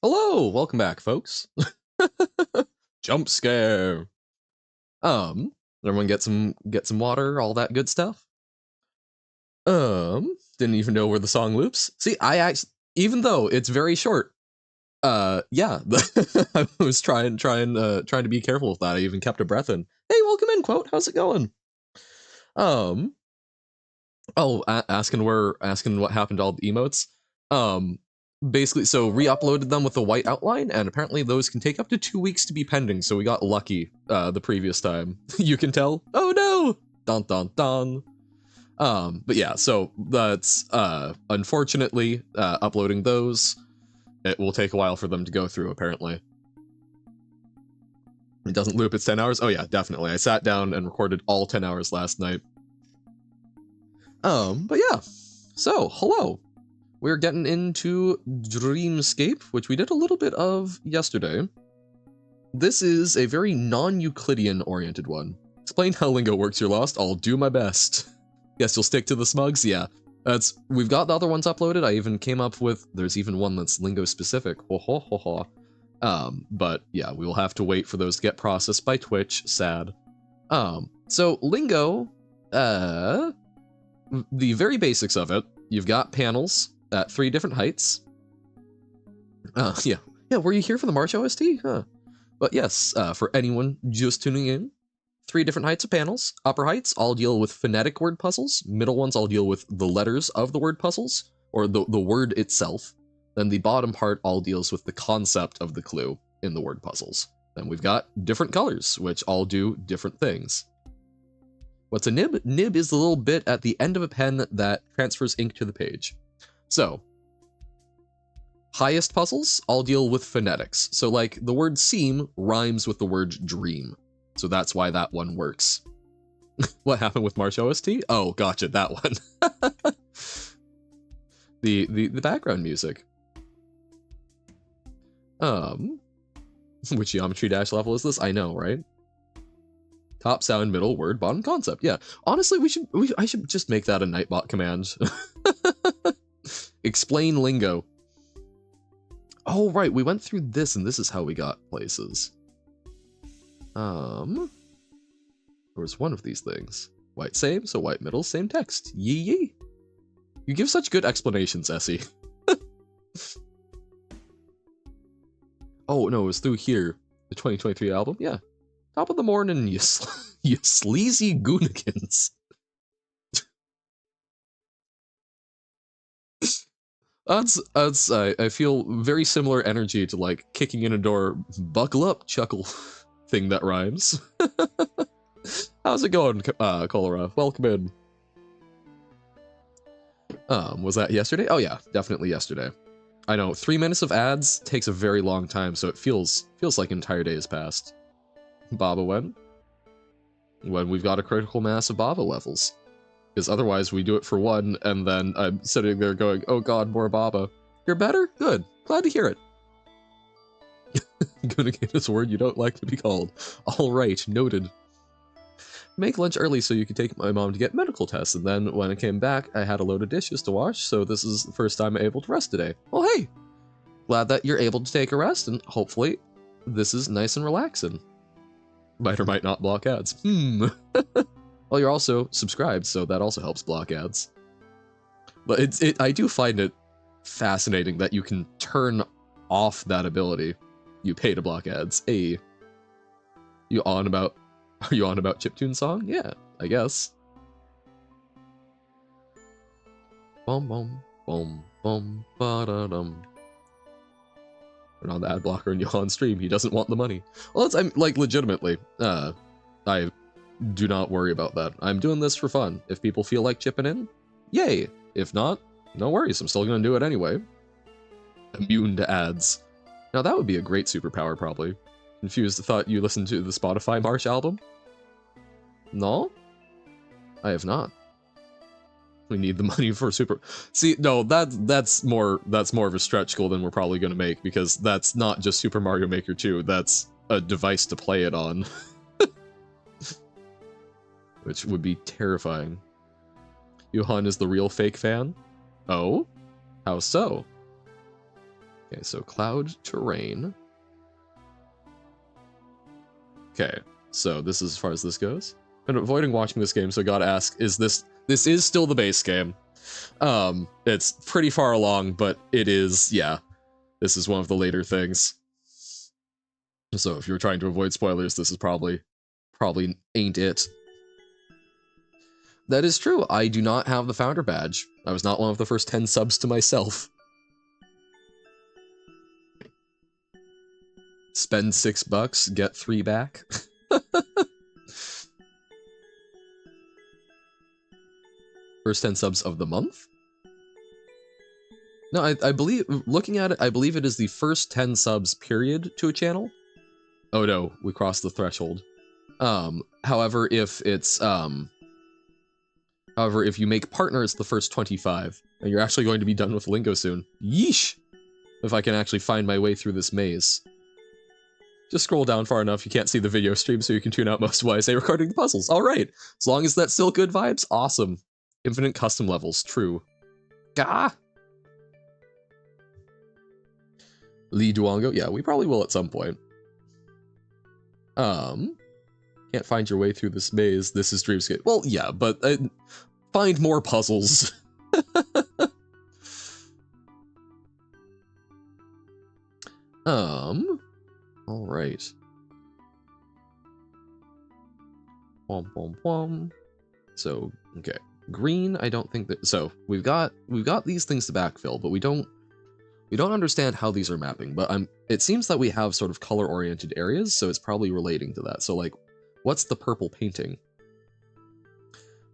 Hello, welcome back, folks. Jump scare. Um, Everyone get some water, all that good stuff. Didn't even know where the song loops. See, I actually, even though it's very short, yeah, I was trying to be careful with that. I even kept a breath in. Hey, welcome in, quote. How's it going? Um, asking what happened to all the emotes. Um, Basically, so re-uploaded them with the white outline, and apparently those can take up to 2 weeks to be pending. So we got lucky the previous time. You can tell. Oh no! Dun dun dun. But yeah, so that's unfortunately uploading those. It will take a while for them to go through. Apparently, it doesn't loop. It's 10 hours. Oh yeah, definitely. I sat down and recorded all 10 hours last night. But yeah. So hello. We're getting into Dreamscape, which we did a little bit of yesterday. This is a very non-Euclidean oriented one. Explain how Lingo works, you're lost. I'll do my best. Guess you'll stick to the smugs? Yeah. We've got the other ones uploaded. I even came up with, there's even one that's Lingo specific. Ho ho ho ho. But yeah, we will have to wait for those to get processed by Twitch. Sad. So Lingo, the very basics of it, you've got panels at 3 different heights. Yeah. Yeah, were you here for the March OST? Huh. But yes, for anyone just tuning in, 3 different heights of panels. Upper heights all deal with phonetic word puzzles. Middle ones all deal with the letters of the word puzzles, or the word itself. Then the bottom part all deals with the concept of the clue in the word puzzles. Then we've got different colors, which all do different things. What's a nib? Nib is the little bit at the end of a pen that transfers ink to the page. So, highest puzzles all deal with phonetics. So like the word seem rhymes with the word dream. So that's why that one works. What happened with March OST? Oh, gotcha, that one. the background music. Which geometry dash level is this? I know, right? Top sound, middle word, bottom concept. Yeah. Honestly, I should just make that a Nightbot command. Explain lingo. Oh, right, we went through this, and this is how we got places. There was one of these things. White same, so white middle, same text. Yee yee. You give such good explanations, Essie. Oh, no, it was through here. The 2023 album? Yeah. Top of the morning, you, you sleazy goonigans. I feel very similar energy to like kicking in a door, buckle up, chuckle thing that rhymes. How's it going, Cholera? Welcome in. Was that yesterday? Oh yeah, definitely yesterday. I know, 3 minutes of ads takes a very long time, so it feels like an entire day has passed. Baba when? When we've got a critical mass of Baba levels. Because otherwise we do it for one, and then I'm sitting there going, oh god, more Baba. You're better? Good. Glad to hear it. Gonna get this word you don't like to be called. Alright, noted. Make lunch early so you could take my mom to get medical tests, and then when I came back, I had a load of dishes to wash, so this is the first time I'm able to rest today. Well, hey! Glad that you're able to take a rest, and hopefully this is nice and relaxing. Might or might not block ads. Well, you're also subscribed, so that also helps block ads. But I do find it fascinating that you can turn off that ability. You pay to block ads. Hey. Are you on about Chiptune song? Yeah, I guess. Bum bum bum bum ba da dum. Turn on the ad blocker and you're on stream. He doesn't want the money. Well, I'm like legitimately. I do not worry about that. I'm doing this for fun. If people feel like chipping in, yay. If not, no worries. I'm still gonna do it anyway. Immune to ads. Now that would be a great superpower, probably. Confused the thought you listened to the Spotify March album? No? I have not. We need the money for super. See, no, that's more of a stretch goal than we're probably gonna make, because that's not just Super Mario Maker 2, that's a device to play it on. Which would be terrifying. Johan is the real fake fan? Oh? How so? Okay, so cloud terrain. Okay, so this is as far as this goes. Been avoiding watching this game, so I gotta ask, is this is still the base game? It's pretty far along, but it is, yeah. This is one of the later things. So if you're trying to avoid spoilers, this is probably ain't it. That is true. I do not have the founder badge. I was not one of the first 10 subs to myself. Spend $6, get 3 back. First 10 subs of the month? No, I believe, looking at it, I believe it is the first 10 subs period to a channel. Oh no, we crossed the threshold. However, if it's, however, if you make partners the first 25, and you're actually going to be done with Lingo soon. Yeesh! If I can actually find my way through this maze. Just scroll down far enough, you can't see the video stream, so you can tune out most of what I say recording the puzzles. Alright, as long as that's still good vibes, awesome. Infinite custom levels, true. Gah! Lee Duongo, yeah, we probably will at some point. Can't find your way through this maze, this is Dreamscape. Well, yeah, but find more puzzles. Alright. So, okay. Green, I don't think that, so we've got these things to backfill, but we don't understand how these are mapping, but it seems that we have sort of color-oriented areas, so it's probably relating to that. So like, what's the purple painting?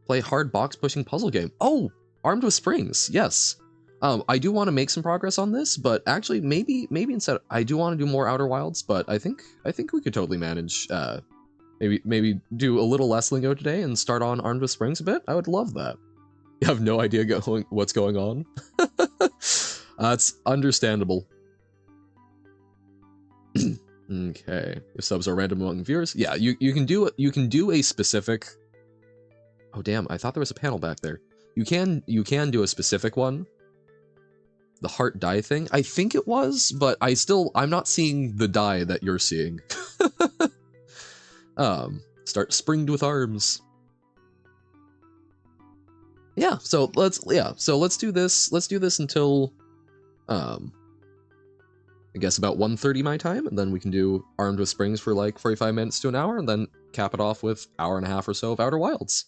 Play hard box-pushing puzzle game. Oh! Armed with springs, yes. I do want to make some progress on this, but actually, maybe instead, I do want to do more Outer Wilds, but I think we could totally manage, maybe do a little less Lingo today and start on Armed with Springs a bit. I would love that. You have no idea what's going on. It's understandable. Okay, if subs are random among viewers, yeah, you can do a specific. Oh damn! I thought there was a panel back there. You can do a specific one. The heart die thing, I think it was, but I'm not seeing the die that you're seeing. Start springed with arms. Yeah, so let's do this. Let's do this until I guess about 1:30 my time, and then we can do Armed with Springs for like 45 minutes to an hour, and then cap it off with hour and a half or so of Outer Wilds.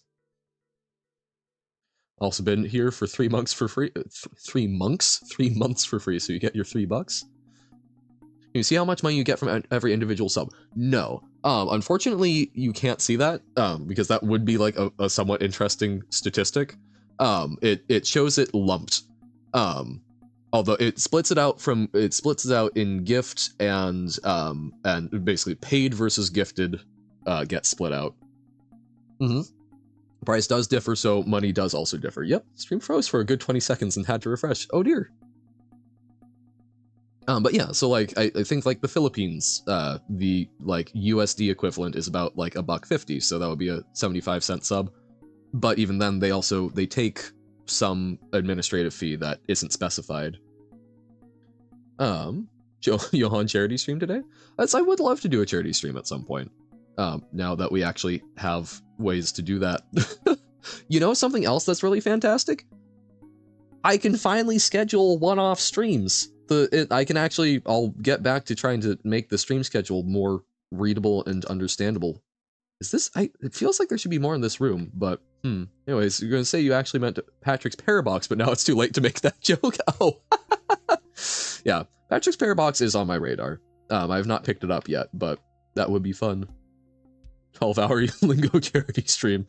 Also been here for 3 months for free. 3 months? 3 months for free, so you get your $3. You see how much money you get from every individual sub? No. Unfortunately, you can't see that, because that would be like a somewhat interesting statistic. It shows it lumped. Although it splits it out in gift and basically paid versus gifted gets split out. Price does differ, so money does also differ. Yep, stream froze for a good 20 seconds and had to refresh. Oh dear. But yeah, so like I think like the Philippines, the like USD equivalent is about like $1.50, so that would be a 75-cent sub. But even then, they take some administrative fee that isn't specified. Johan charity stream today? I would love to do a charity stream at some point. Now that we actually have ways to do that. You know something else that's really fantastic? I can finally schedule one-off streams. I'll get back to trying to make the stream schedule more readable and understandable. It feels like there should be more in this room, but, anyways, you're gonna say you actually meant Patrick's Parabox, but now it's too late to make that joke? Oh. Yeah, Patrick's Parabox is on my radar. I have not picked it up yet, but that would be fun. 12-hour Lingo charity stream.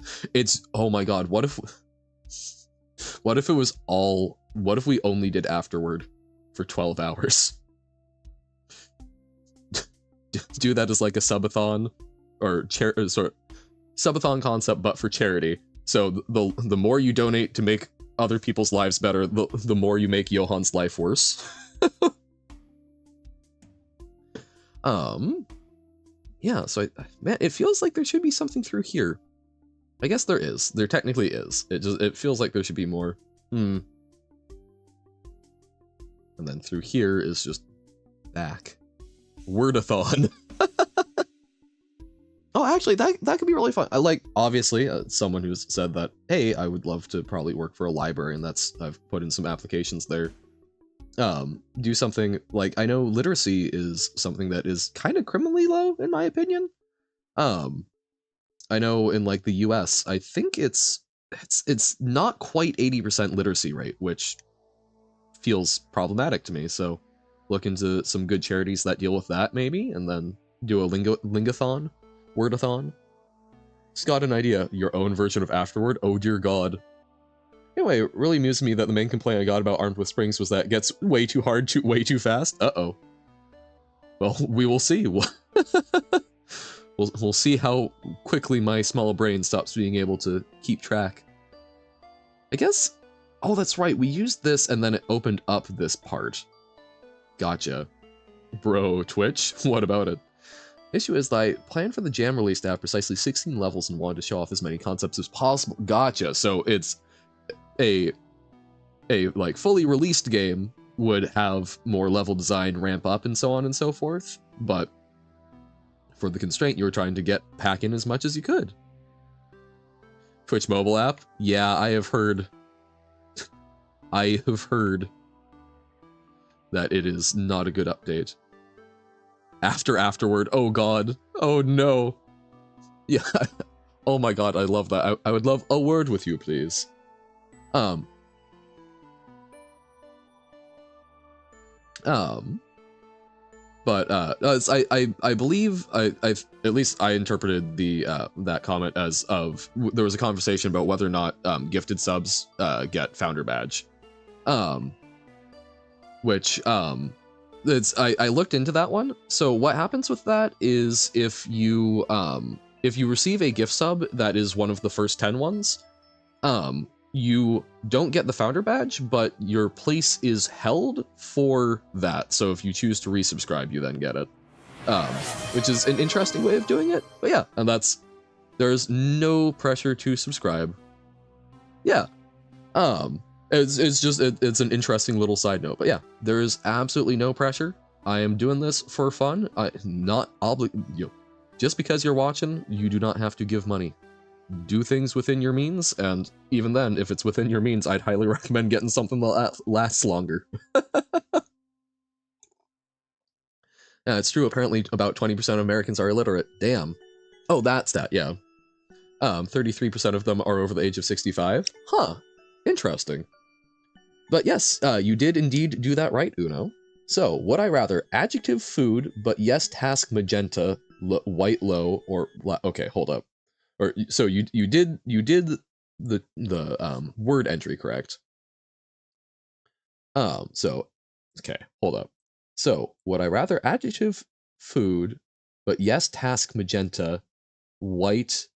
Oh my god, what if we only did Afterward for 12 hours? Do that as like a subathon, or subathon concept, but for charity. So the more you donate to make other people's lives better, the more you make Johan's life worse. Yeah, so man, it feels like there should be something through here. I guess there is. There technically is. It feels like there should be more. And then through here is just back. Wordathon. Oh, actually, that could be really fun. I like, obviously, someone who's said that, hey, I would love to probably work for a library, and I've put in some applications there. Do something like, I know literacy is something that is kind of criminally low, in my opinion. I know in like the US, I think it's not quite 80% literacy rate, which feels problematic to me. So look into some good charities that deal with that maybe, and then do a lingathon, wordathon. Just got an idea, your own version of Afterward. Oh dear God. Anyway, it really amused me that the main complaint I got about Armed with Springs was that it gets way too hard, way too fast. Uh-oh. Well, we will see. We'll see how quickly my small brain stops being able to keep track. I guess... Oh, that's right, we used this and then it opened up this part. Gotcha. Bro, Twitch, what about it? Issue is that I planned for the jam release to have precisely 16 levels and wanted to show off as many concepts as possible. Gotcha, so it's a like fully released game would have more level design ramp up and so on and so forth, but for the constraint you were trying to pack in as much as you could. Twitch mobile app? Yeah, I have heard that it is not a good update. Afterward, oh god, oh no. Yeah, oh my god, I love that. I would love a word with you, please. But I believe I've at least I interpreted the that comment as there was a conversation about whether or not gifted subs get founder badge, which I looked into that one. So what happens with that is if you receive a gift sub that is one of the first 10 ones, you don't get the founder badge, but your place is held for that. So if you choose to resubscribe, you then get it, which is an interesting way of doing it. But yeah, and there's no pressure to subscribe. Yeah, it's an interesting little side note. But yeah, there is absolutely no pressure. I am doing this for fun. Just because you're watching, you do not have to give money. Do things within your means, and even then, if it's within your means, I'd highly recommend getting something that lasts longer. Yeah, it's true, apparently about 20% of Americans are illiterate. Damn. Oh, that stat, yeah. 33% of them are over the age of 65. Huh. Interesting. But yes, you did indeed do that right, Uno. So, would I rather adjective food, but yes task magenta, white low, or... Okay, hold up. Or so you did the word entry correct. So okay, hold up. So would I rather adjective food, but yes task magenta, white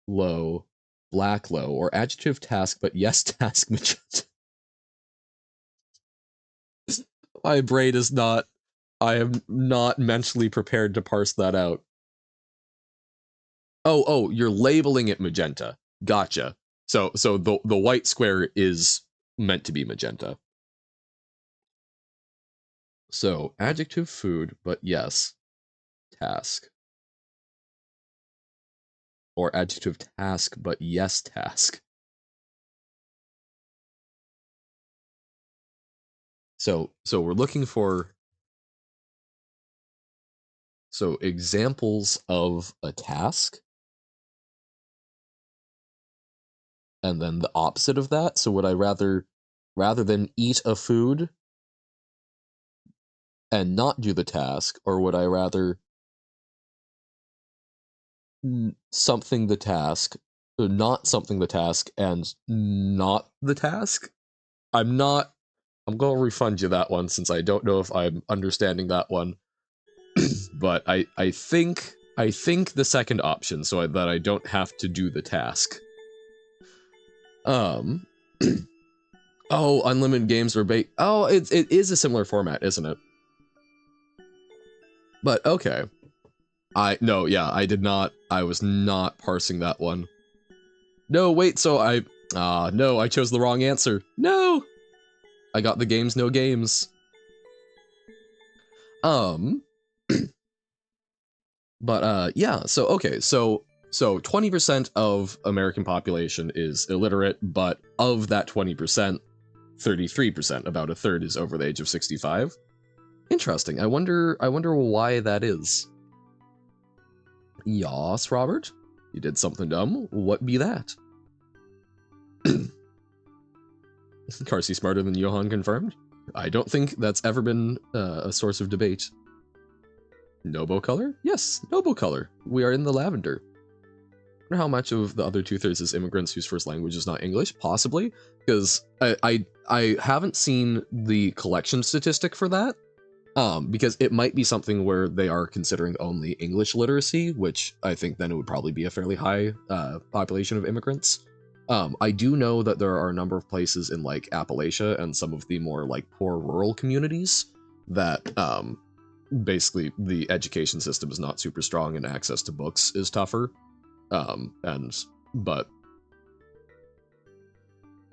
low, black low, or adjective task but yes task magenta? My brain is not. I am not mentally prepared to parse that out. Oh, you're labeling it magenta. Gotcha. So the white square is meant to be magenta. So adjective food, but yes, task. Or adjective task, but yes task. So we're looking for examples of a task. And then the opposite of that. So would I rather than eat a food and not do the task, or would I rather something the task, not something the task, and not the task? I'm gonna refund you that one since I don't know if I'm understanding that one. But I think the second option, so that I don't have to do the task. Oh, unlimited games or bait. Oh, it is a similar format, isn't it? But okay. I did not. I was not parsing that one. No, wait, so no, I chose the wrong answer. No! I got the games, no games. Um, but yeah, so okay, so 20% of American population is illiterate, but of that 20%, 33%, about a third, is over the age of 65. Interesting. I wonder why that is. Yas, Robert? You did something dumb? What be that? Carsey smarter than Johan confirmed? I don't think that's ever been a source of debate. Nobo color? Yes, Nobo color. We are in the lavender. I wonder how much of the other 2/3 is immigrants whose first language is not English? Possibly, because I haven't seen the collection statistic for that. Because it might be something where they are considering only English literacy, which I think then it would probably be a fairly high population of immigrants. I do know that there are a number of places in like Appalachia and some of the more like poor rural communities that basically the education system is not super strong and access to books is tougher. But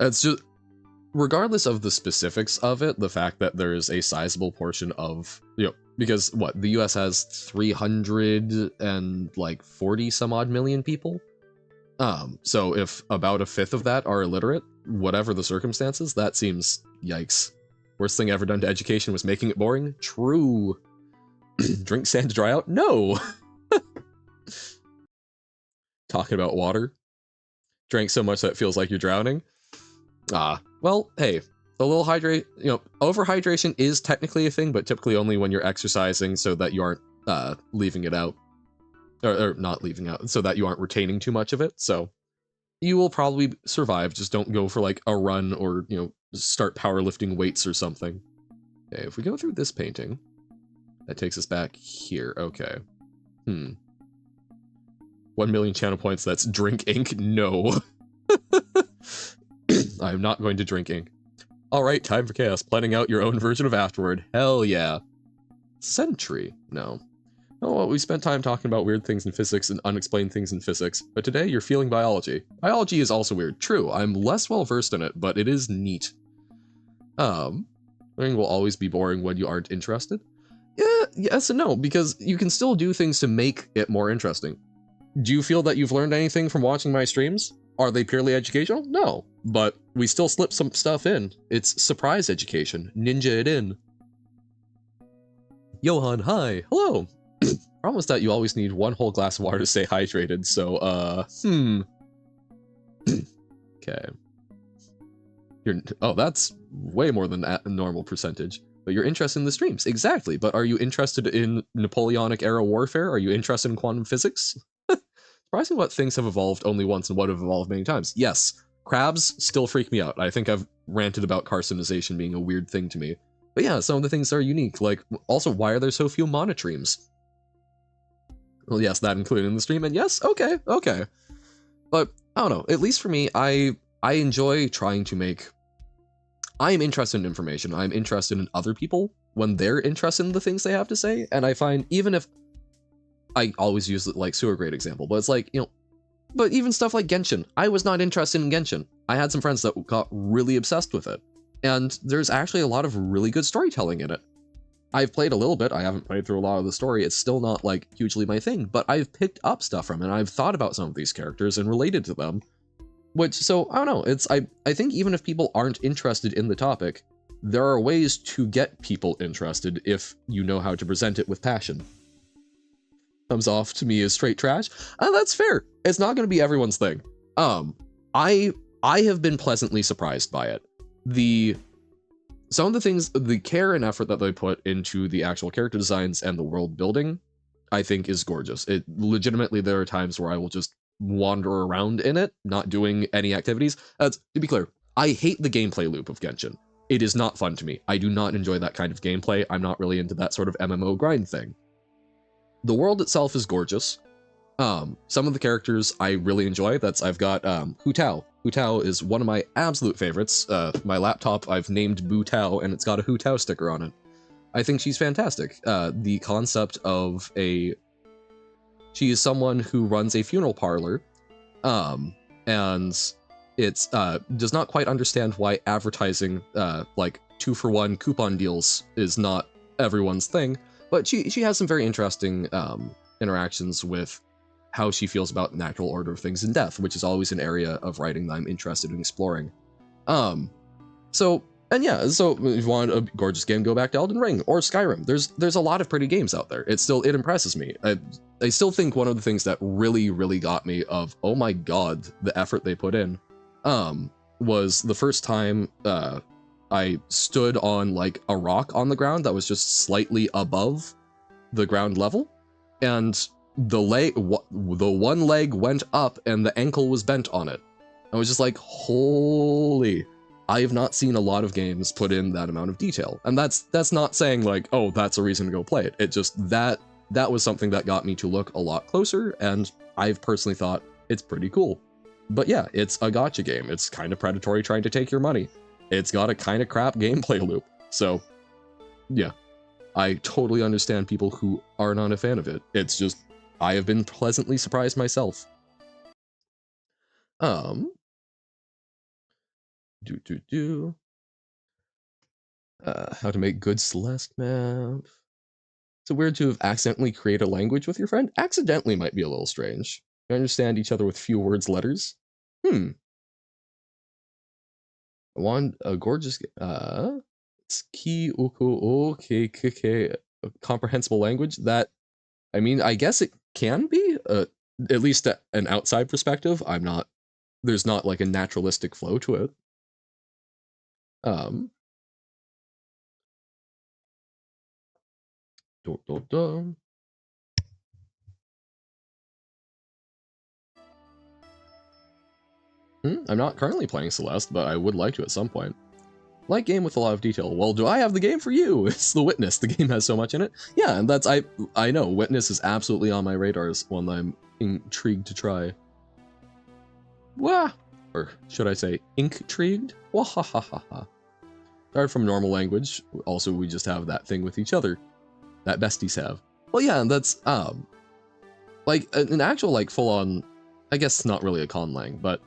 it's just, regardless of the specifics of it, the fact that there is a sizable portion of, because what, the US has 340 some odd million people. So if about a fifth of that are illiterate, whatever the circumstances, that seems yikes. Worst thing ever done to education was making it boring? True. Drink sand to dry out? No. Talking about water. Drank so much that it feels like you're drowning. Well, hey, a little overhydration is technically a thing, but typically only when you're exercising so that you aren't leaving it out. Or not leaving out, so that you aren't retaining too much of it. So you will probably survive. Just don't go for like a run or, start powerlifting weights or something. Okay, if we go through this painting, that takes us back here. Okay. 1 million channel points. That's drink ink. No. I'm not going to drink ink. All right, time for chaos. Planning out your own version of afterward. Hell yeah. Sentry. No. Oh, well, we spent time talking about weird things in physics and unexplained things in physics, but today you're feeling biology. Biology is also weird. True, I'm less well versed in it, but it is neat. Learning will always be boring when you aren't interested. Yeah, yes and no, because you can still do things to make it more interesting. Do you feel that you've learned anything from watching my streams? Are they purely educational? No, but we still slip some stuff in. It's surprise education. Ninja it in. Johan, hi. Hello. Problem is that you always need one whole glass of water to stay hydrated, so, Okay. That's way more than a normal percentage. But you're interested in the streams. Exactly, but are you interested in Napoleonic-era warfare? Are you interested in quantum physics? Surprising what things have evolved only once and what have evolved many times. Yes, crabs still freak me out. I think I've ranted about carcinization being a weird thing to me. But yeah, some of the things are unique, like, also, why are there so few monotremes? Well, yes, that included in the stream, and yes, okay. But, I don't know, at least for me, I enjoy trying to make... I'm interested in information, I'm interested in other people when they're interested in the things they have to say, and I find, even if... I always use it like Sewer Great example, but it's like, but even stuff like Genshin, I was not interested in Genshin. I had some friends that got really obsessed with it, and there's actually a lot of really good storytelling in it. I've played a little bit, I haven't played through a lot of the story, it's still not, like, hugely my thing, but I've picked up stuff from it, and I've thought about some of these characters and related to them. Which, so, I don't know, I think even if people aren't interested in the topic, there are ways to get people interested if you know how to present it with passion. Thumbs off to me is straight trash. That's fair. It's not going to be everyone's thing. I have been pleasantly surprised by it. Some of the things, the care and effort that they put into the actual character designs and the world building, I think is gorgeous. It legitimately, there are times where I will just wander around in it, not doing any activities. To be clear, I hate the gameplay loop of Genshin. It is not fun to me. I do not enjoy that kind of gameplay. I'm not really into that sort of MMO grind thing. The world itself is gorgeous. Some of the characters I really enjoy. I've got Hu Tao. Hu Tao is one of my absolute favorites. My laptop I've named Boo Tao, and it's got a Hu Tao sticker on it. I think she's fantastic. The concept of she is someone who runs a funeral parlor, and it's does not quite understand why advertising like 2-for-1 coupon deals is not everyone's thing. But she has some very interesting interactions with how she feels about natural order of things in death, which is always an area of writing that I'm interested in exploring. So if you want a gorgeous game, go back to Elden Ring or Skyrim. There's a lot of pretty games out there. It impresses me. I still think one of the things that really got me of, oh my god, the effort they put in, was the first time I stood on like a rock on the ground that was just slightly above the ground level, and the one leg went up and the ankle was bent on it. I was just like, holy. I have not seen a lot of games put in that amount of detail. And that's not saying like, oh, that's a reason to go play it. It just, that was something that got me to look a lot closer, and I've personally thought it's pretty cool. But yeah, it's a gacha game. It's kind of predatory trying to take your money. It's got a kind of crap gameplay loop. So yeah, I totally understand people who are not a fan of it. It's just, I have been pleasantly surprised myself. How to make good Celeste map. It's weird to have accidentally created a language with your friend. Accidentally might be a little strange. You understand each other with few words, letters. I want a gorgeous, it's ki uku o ke comprehensible language. That, I mean, I guess it can be, at least an outside perspective. There's not like a naturalistic flow to it. I'm not currently playing Celeste, but I would like to at some point. Like game with a lot of detail. Well, do I have the game for you? It's The Witness. The game has so much in it. Yeah, and that's, I know, Witness is absolutely on my radars, one that I'm intrigued to try. Wah! Or should I say, intrigued? Wahahaha. Started from normal language. Also, we just have that thing with each other that besties have. Well, yeah, and that's, like, an actual, like, full-on, I guess not really a conlang, but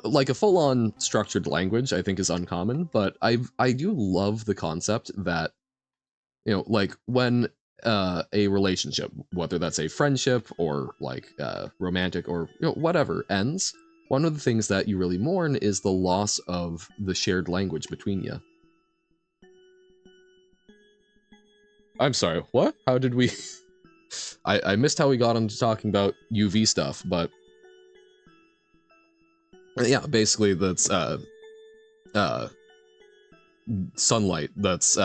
like a full-on structured language, I think is uncommon, but I do love the concept that, you know, like when a relationship, whether that's a friendship or like romantic or, you know, whatever, ends, one of the things that you really mourn is the loss of the shared language between you. I'm sorry, what? How did we... I missed how we got into talking about UV stuff, but yeah, basically that's sunlight. That's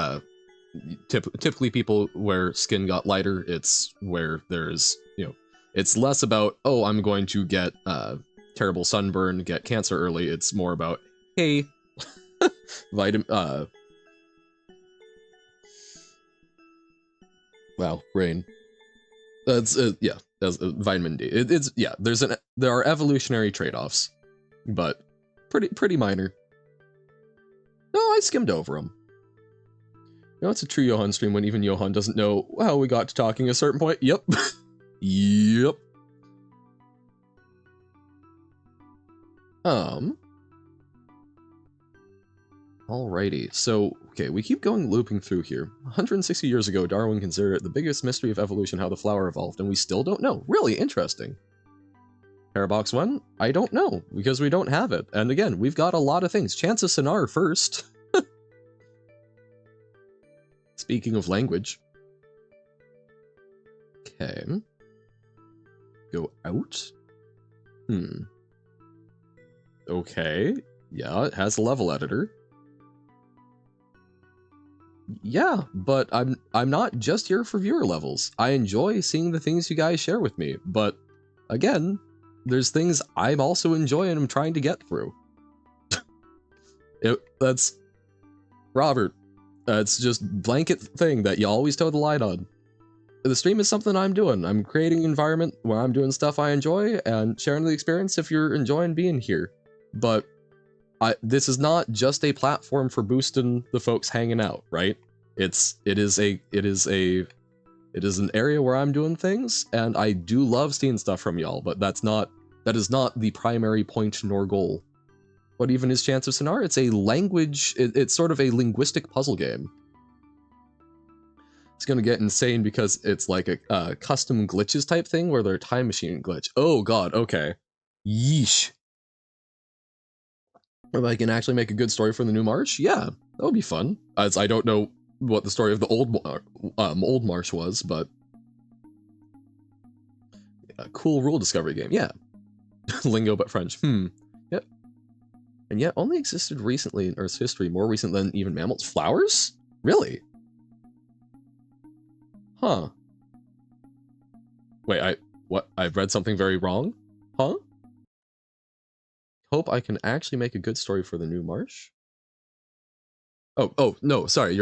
typically people where skin got lighter. It's where there's, you know, it's less about, oh, I'm going to get terrible sunburn, get cancer early. It's more about, hey, wow, rain. That's yeah, that's vitamin D. It's yeah. There are evolutionary trade-offs, but pretty minor. No, I skimmed over them. You know, it's a true Johan stream when even Johan doesn't know how we got to talking at a certain point. Yep. Yep. Alrighty, so, okay, we keep looping through here. 160 years ago, Darwin considered it the biggest mystery of evolution how the flower evolved, and we still don't know. Really interesting. Parabox 1? I don't know, because we don't have it. And again, we've got a lot of things. Chance of Sonar first. Speaking of language. Okay. Go out. Okay. Yeah, it has a level editor. Yeah, but I'm not just here for viewer levels. I enjoy seeing the things you guys share with me, but again, there's things I'm also enjoying and I'm trying to get through. That's Robert. It's just blanket thing that you always toe the line on. The stream is something I'm doing. I'm creating an environment where I'm doing stuff I enjoy and sharing the experience if you're enjoying being here. But this is not just a platform for boosting the folks hanging out, right? It is an area where I'm doing things, and I do love seeing stuff from y'all, but that is not the primary point nor goal. What even is Chance of Sonar? It's a language, it's sort of a linguistic puzzle game. It's gonna get insane because it's like a custom glitches type thing where they're time machine glitch. Oh god, okay. Yeesh. If I can actually make a good story for the new Marsh, yeah, that would be fun. As I don't know what the story of the old Marsh was, but a cool rule discovery game, yeah. Lingo but French. Yep. And yet only existed recently in Earth's history, more recent than even mammals. Flowers? Really? Huh. Wait, I've read something very wrong? Huh? Hope I can actually make a good story for the new Marsh. Oh, no, sorry.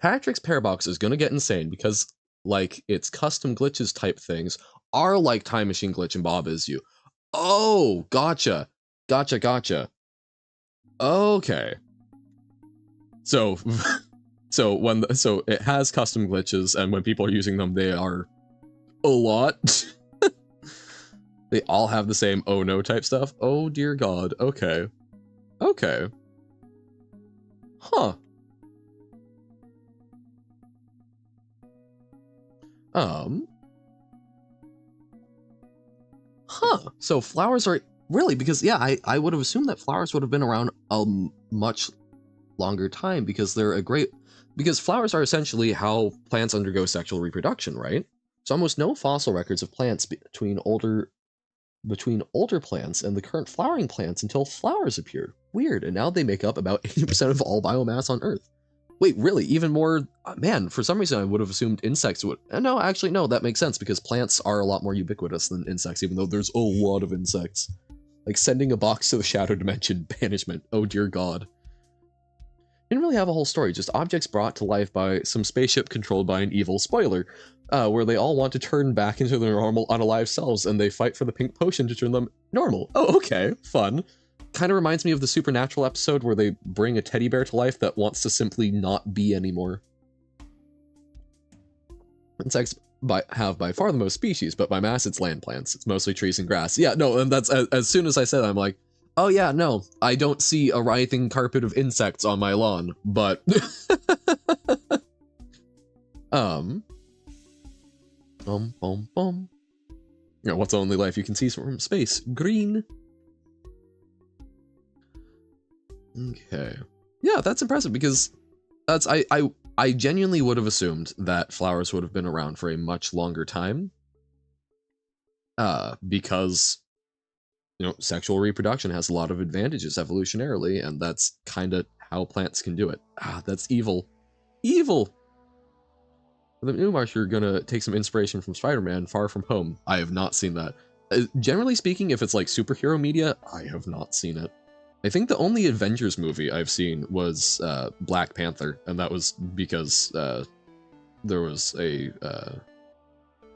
Patrick's Parabox is gonna get insane because, like, its custom glitches type things are like Time Machine Glitch and Bob Is You. Oh, gotcha. Gotcha. Okay. So, so it has custom glitches, and when people are using them, they are a lot. They all have the same oh no type stuff. Oh dear god. Okay. Okay. Huh. Huh. So flowers are really, because yeah, I would have assumed that flowers would have been around a much longer time because because flowers are essentially how plants undergo sexual reproduction, right? So almost no fossil records of plants between older plants and the current flowering plants until flowers appeared. Weird, and now they make up about 80% of all biomass on Earth. Wait, really? Even more? Man, for some reason I would have assumed insects would. No, actually, no, that makes sense because plants are a lot more ubiquitous than insects, even though there's a lot of insects. Like sending a box to the shadow dimension, banishment. Oh dear god. Didn't really have a whole story, just objects brought to life by some spaceship controlled by an evil spoiler, where they all want to turn back into their normal, unalive selves, and they fight for the pink potion to turn them normal. Oh, okay, fun. Kind of reminds me of the Supernatural episode where they bring a teddy bear to life that wants to simply not be anymore. Insects have by far the most species, but by mass it's land plants. It's mostly trees and grass. Yeah, no, and that's, as soon as I said that, I'm like, oh yeah, no, I don't see a writhing carpet of insects on my lawn, but... You know, what's the only life you can see from space? Green. Okay. Yeah, that's impressive because that's, I genuinely would have assumed that flowers would have been around for a much longer time. Because, you know, sexual reproduction has a lot of advantages evolutionarily, and that's kind of how plants can do it. That's evil. Evil! For the new Marsh, you're gonna take some inspiration from Spider-Man, Far From Home. I have not seen that. Generally speaking, if it's like superhero media, I have not seen it. I think the only Avengers movie I've seen was Black Panther, and that was because there was a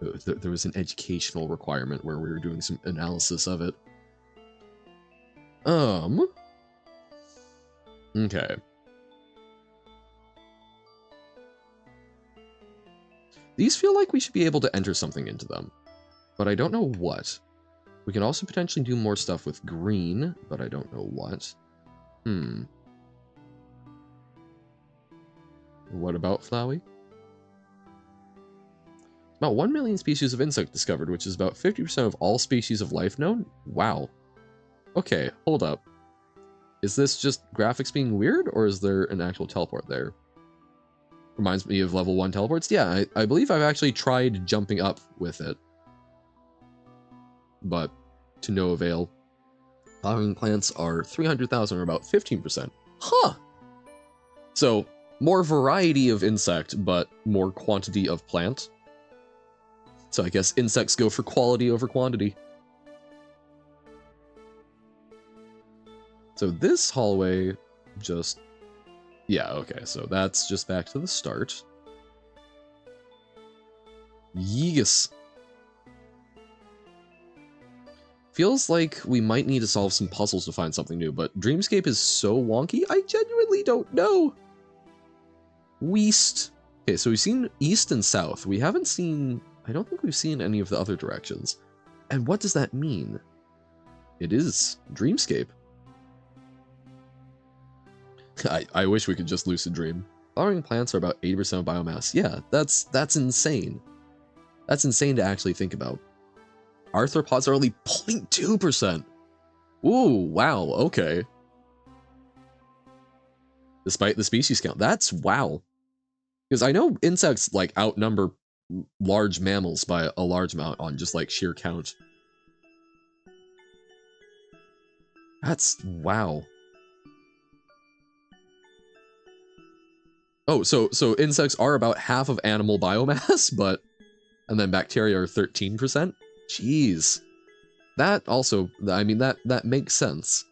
there was an educational requirement where we were doing some analysis of it. Okay. These feel like we should be able to enter something into them, but I don't know what. We can also potentially do more stuff with green, but I don't know what. What about Flowey? About 1 million species of insect discovered, which is about 50% of all species of life known? Wow. Okay, hold up. Is this just graphics being weird, or is there an actual teleport there? Reminds me of level 1 teleports. Yeah, I believe I've actually tried jumping up with it, but to no avail. Flowering plants are 300,000, or about 15%. Huh! So, more variety of insect, but more quantity of plant. So I guess insects go for quality over quantity. So this hallway just... Yeah, okay, so that's just back to the start. Yeegus. Feels like we might need to solve some puzzles to find something new, but Dreamscape is so wonky, I genuinely don't know. West. Okay, so we've seen east and south. We haven't seen... I don't think we've seen any of the other directions. And what does that mean? It is Dreamscape. I wish we could just lucid dream. Flowering plants are about 80% of biomass. Yeah, that's insane. That's insane to actually think about. Arthropods are only 0.2%. Ooh, wow, okay. Despite the species count. That's wow. Because I know insects like outnumber large mammals by a large amount on just like sheer count. That's wow. Oh, so insects are about half of animal biomass, but and then bacteria are 13%. Jeez. That also, I mean, that makes sense.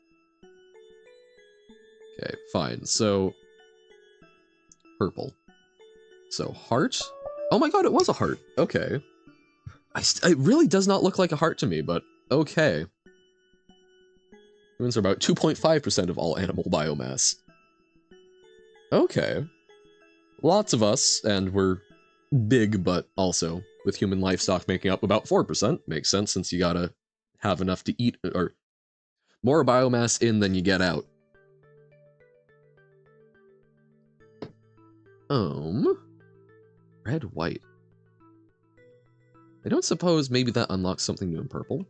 Okay, fine. So purple. So heart. Oh my god, it was a heart. Okay. It really does not look like a heart to me, but okay. Humans are about 2.5% of all animal biomass. Okay. Lots of us, and we're big, but also with human livestock making up about 4%. Makes sense since you gotta have enough to eat, or more biomass in than you get out. Red, white. I don't suppose maybe that unlocks something new in purple?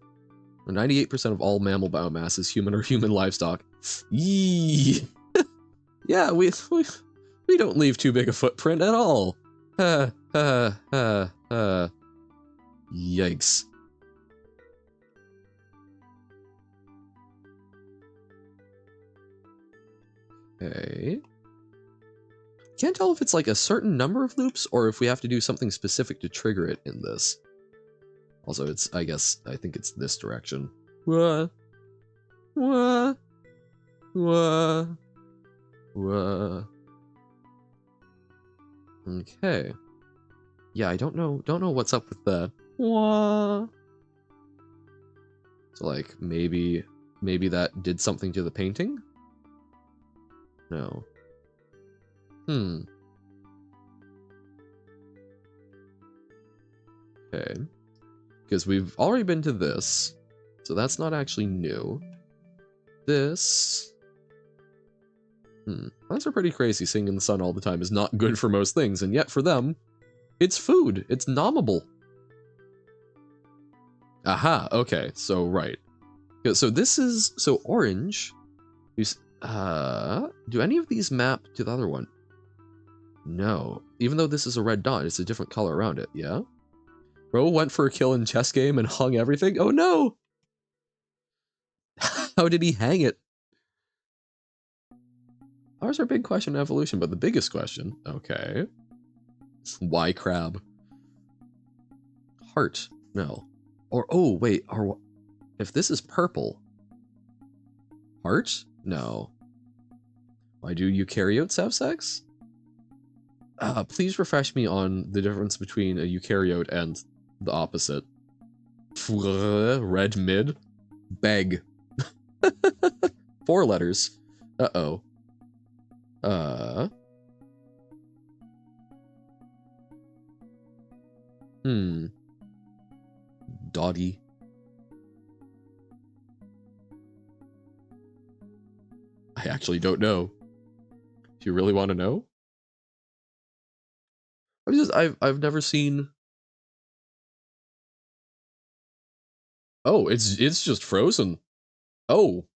98% of all mammal biomass is human or human livestock. Yee! Yeah, we don't leave too big a footprint at all. Yikes. Okay. Can't tell if it's like a certain number of loops or if we have to do something specific to trigger it in this. Also, it's, I think it's this direction. Wah. Wah. Wah. Wah. Okay. Yeah, I don't know what's up with that. Wah. So like, maybe that did something to the painting? No. Okay. Because we've already been to this, so that's not actually new. This... Plants are pretty crazy. Sitting in the sun all the time is not good for most things, and yet for them, it's food. It's nommable. Aha, okay, so right. So this is... So orange... do any of these map to the other one? No. Even though this is a red dot, it's a different color around it, yeah? Bro went for a kill in chess game and hung everything? Oh no! How did he hang it? Ours are big question in evolution, but the biggest question, okay. Why crab? Heart, no. Or, oh wait, if this is purple. Heart? No. Why do eukaryotes have sex? Please refresh me on the difference between a eukaryote and the opposite. Red mid? Beg. 4 letters. Uh-oh. Dotty. I actually don't know. Do you really want to know? I've never seen... Oh, it's just frozen. Oh.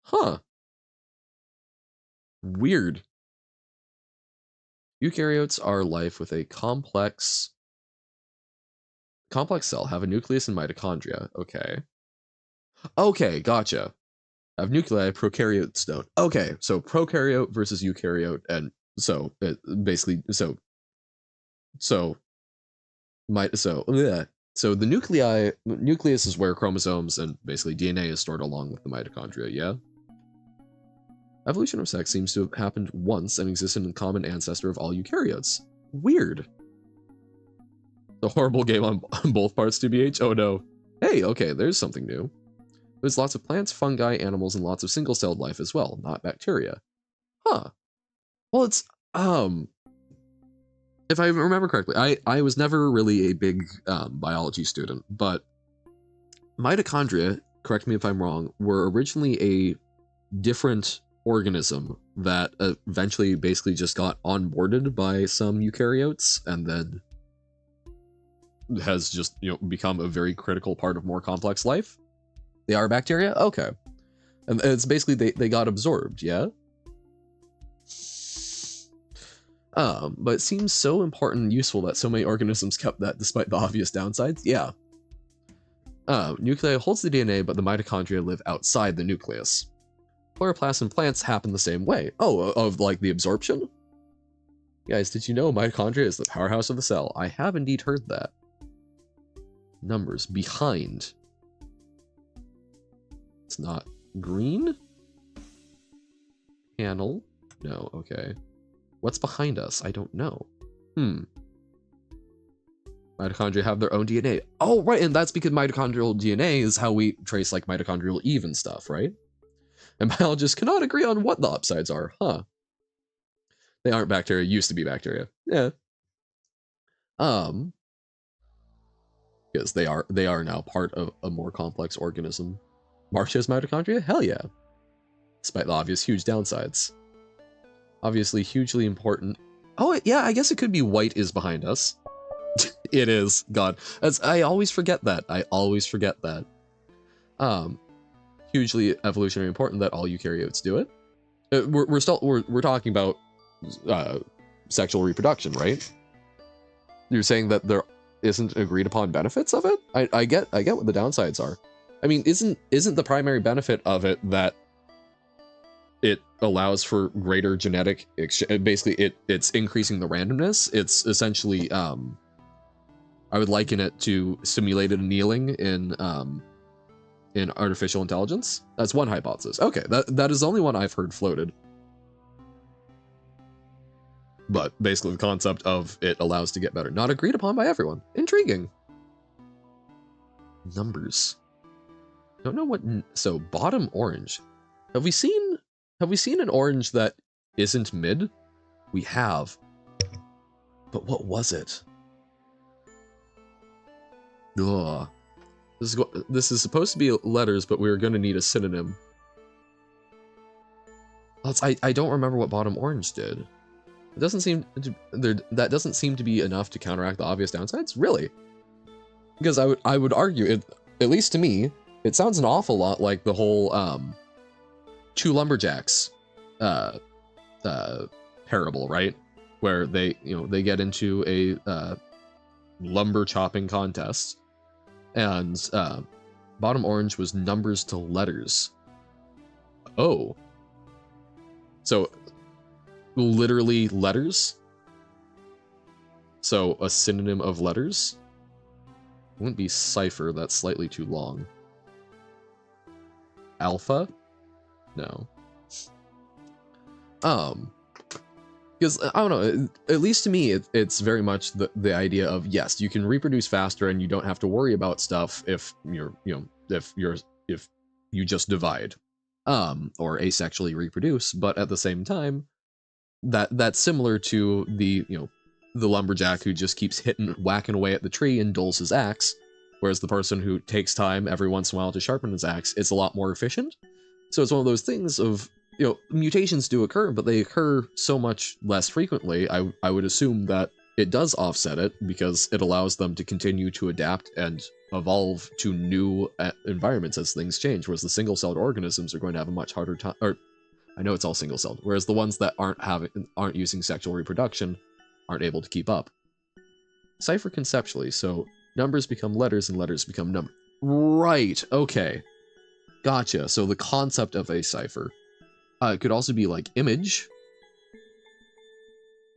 Huh. Weird. Eukaryotes are life with a complex cell, have a nucleus and mitochondria. Okay. Okay, gotcha. Have nuclei, prokaryotes don't. Okay, so prokaryote versus eukaryote, and so basically so the nucleus is where chromosomes and basically DNA is stored along with the mitochondria, yeah? Evolution of sex seems to have happened once and existed in the common ancestor of all eukaryotes. Weird. The horrible game on both parts, TBH? Oh no. Hey, okay, there's something new. There's lots of plants, fungi, animals, and lots of single-celled life as well, not bacteria. Huh. Well, it's, if I remember correctly, I was never really a big biology student, but mitochondria, correct me if I'm wrong, were originally a different organism that eventually basically just got onboarded by some eukaryotes and then has just, become a very critical part of more complex life. They are bacteria? Okay. And it's basically they got absorbed, yeah? But it seems so important and useful that so many organisms kept that despite the obvious downsides. Yeah. Nuclei holds the DNA, but the mitochondria live outside the nucleus. Chloroplasts in plants happen the same way. Oh, of like the absorption? Guys, did you know mitochondria is the powerhouse of the cell? I have indeed heard that. Numbers behind. It's not green? Panel? No, okay. What's behind us? I don't know. Mitochondria have their own DNA. Oh, right, and that's because mitochondrial DNA is how we trace like mitochondrial Eve and stuff, right? And biologists cannot agree on what the upsides are, huh? They aren't bacteria, used to be bacteria. Yeah. Because they are now part of a more complex organism. Marsh has mitochondria? Hell yeah. Despite the obvious huge downsides. Obviously hugely important. Oh, yeah, I guess it could be white is behind us. It is. God. I always forget that. Hugely evolutionary important that all eukaryotes do it. We're talking about sexual reproduction, right? You're saying that there isn't agreed upon benefits of it? I get what the downsides are. I mean, isn't the primary benefit of it that it allows for greater genetic basically it's increasing the randomness? It's essentially I would liken it to simulated annealing in artificial intelligence. That's one hypothesis. Okay, that is the only one I've heard floated. But basically the concept of it allows to get better. Not agreed upon by everyone. Intriguing. Numbers. Don't know what, so bottom orange. Have we seen an orange that isn't mid? We have. But what was it? Ugh. This is supposed to be letters, but we're going to need a synonym. I don't remember what bottom orange did. It doesn't seem to, that doesn't seem to be enough to counteract the obvious downsides, really. Because I would argue it, at least to me, it sounds an awful lot like the whole two lumberjacks parable, right? Where they get into a lumber chopping contest, and bottom orange was numbers to letters. Oh, so literally letters. So a synonym of letters. It wouldn't be cipher, that's slightly too long. Alpha? No. Because I don't know, at least to me, it's very much the idea of, yes, you can reproduce faster and you don't have to worry about stuff if if you just divide, or asexually reproduce. But at the same time, that's similar to the lumberjack who just keeps whacking away at the tree and dulls his axe, whereas the person who takes time every once in a while to sharpen his axe, it's a lot more efficient. So it's one of those things of, mutations do occur, but they occur so much less frequently. I would assume that it does offset it because it allows them to continue to adapt and evolve to new environments as things change, whereas the single-celled organisms are going to have a much harder time, or I know it's all single-celled, whereas the ones that aren't using sexual reproduction aren't able to keep up. Cipher conceptually, so numbers become letters and letters become numbers. Right, okay. Gotcha, so the concept of a cipher. It could also be like image.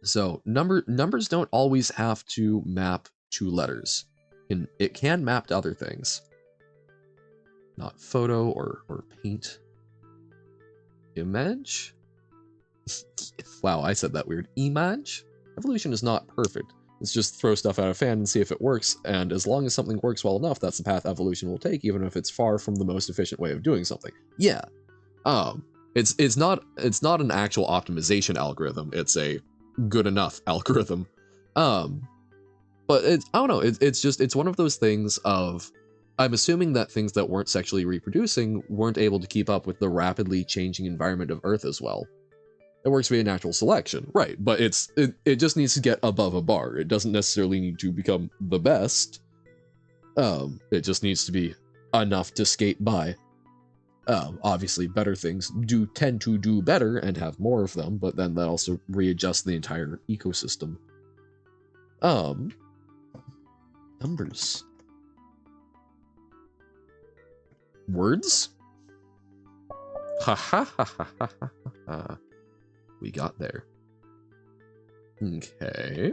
So numbers don't always have to map to letters. It can map to other things. Not photo or paint. Image? Wow, I said that weird. Image? Evolution is not perfect. It's just throw stuff out of a fan and see if it works, and as long as something works well enough, that's the path evolution will take, even if it's far from the most efficient way of doing something. Yeah. It's not an actual optimization algorithm, it's a good enough algorithm. But I don't know, it's one of those things of I'm assuming that things that weren't sexually reproducing weren't able to keep up with the rapidly changing environment of Earth as well. It works via natural selection, right? But it just needs to get above a bar. It doesn't necessarily need to become the best. It just needs to be enough to skate by. Obviously, better things do tend to do better and have more of them, but then that also readjusts the entire ecosystem. Numbers. Words? Ha ha ha ha ha ha ha. We got there. Okay.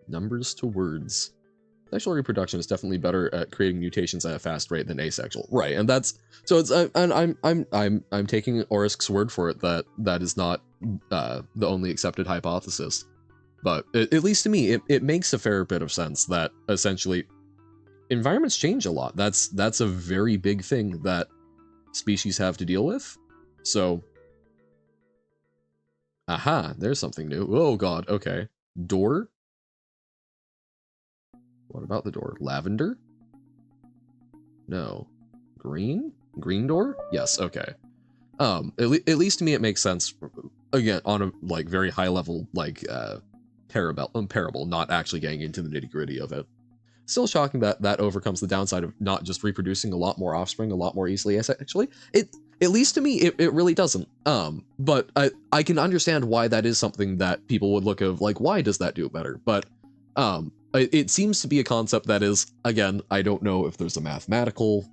Numbers to words. Sexual reproduction is definitely better at creating mutations at a fast rate than asexual, right? And that's so. It's and I'm taking Orisk's word for it that that is not the only accepted hypothesis, but at least to me, it makes a fair bit of sense that essentially environments change a lot. That's a very big thing that species have to deal with. So, aha, there's something new. Oh God, okay. Door. What about the door? Lavender? No. Green? Green door? Yes, okay. At least to me it makes sense, again, on a, like, very high level, like, parable, not actually getting into the nitty-gritty of it. Still shocking that that overcomes the downside of not just reproducing a lot more offspring a lot more easily, actually. At least to me, it really doesn't. But I can understand why that is something that people would look of, like, why does that do it better? But, it seems to be a concept that is, again, I don't know if there's a mathematical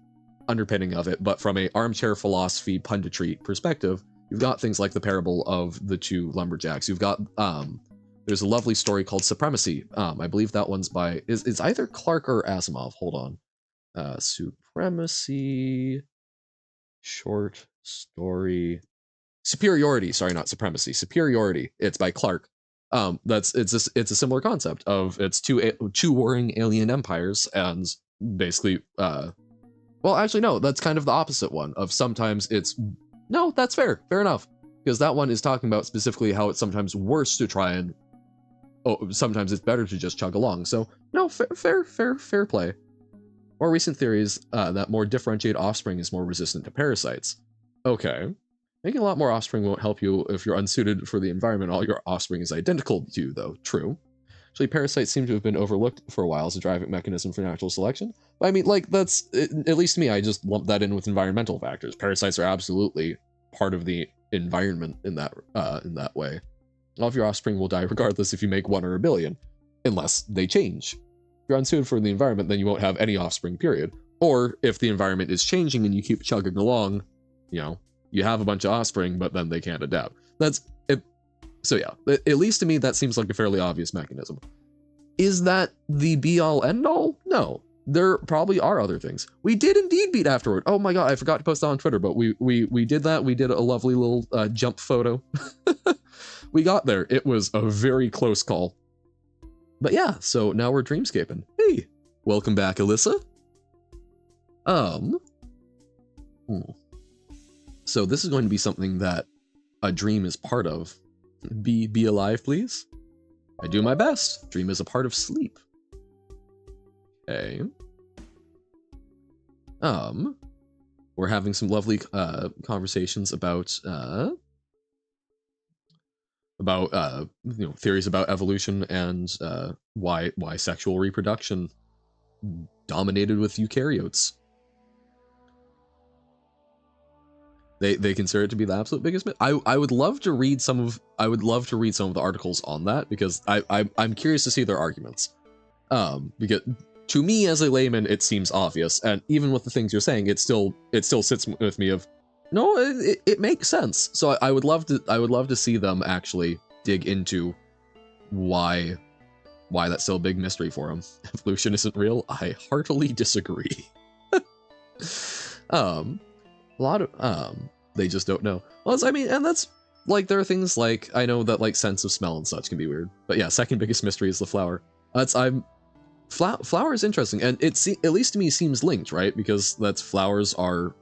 underpinning of it, but from a armchair philosophy punditry perspective, you've got things like the parable of the two lumberjacks. You've got, there's a lovely story called Supremacy. I believe that one's by, it's either Clark or Asimov. Hold on. Supremacy, short story, Superiority. Sorry, not Supremacy. Superiority. It's by Clark. It's a similar concept of it's two warring alien empires, and basically, well, actually, no, that's kind of the opposite one of sometimes it's, no, that's fair enough, because that one is talking about specifically how it's sometimes worse to try and, sometimes it's better to just chug along. So no, fair play. More recent theories that more differentiated offspring is more resistant to parasites. Okay. Making a lot more offspring won't help you if you're unsuited for the environment all your offspring is identical to you, though. True. Actually, parasites seem to have been overlooked for a while as a driving mechanism for natural selection. But I mean, like, that's, at least to me, I just lump that in with environmental factors. Parasites are absolutely part of the environment in that way. All of your offspring will die regardless if you make 1 or a billion, unless they change. If you're unsuited for the environment, then you won't have any offspring, period. Or if the environment is changing and you keep chugging along, you know, you have a bunch of offspring, but then they can't adapt. That's it. So yeah, at least to me, that seems like a fairly obvious mechanism. Is that the be-all, end-all? No. There probably are other things. We did indeed beat Afterward. Oh my God, I forgot to post that on Twitter, but we did that. We did a lovely little jump photo. We got there. It was a very close call. But yeah, so now we're dreamscaping. Hey, welcome back, Alyssa. So this is going to be something that a dream is part of. Be alive, please. I do my best. Dream is a part of sleep. Okay. We're having some lovely conversations about theories about evolution and why sexual reproduction dominated with eukaryotes. They consider it to be the absolute biggest myth. I would love to read some of the articles on that, because I'm curious to see their arguments. Because to me as a layman it seems obvious, and even with the things you're saying, it still sits with me of, no, it makes sense. So I would love to see them actually dig into why that's still a big mystery for them. Evolution isn't real. I heartily disagree. A lot of they just don't know. Well, I mean, and that's like, there are things like, I know that like sense of smell and such can be weird, but yeah, second biggest mystery is the flower. Flower is interesting, and at least to me seems linked, right? Because flowers are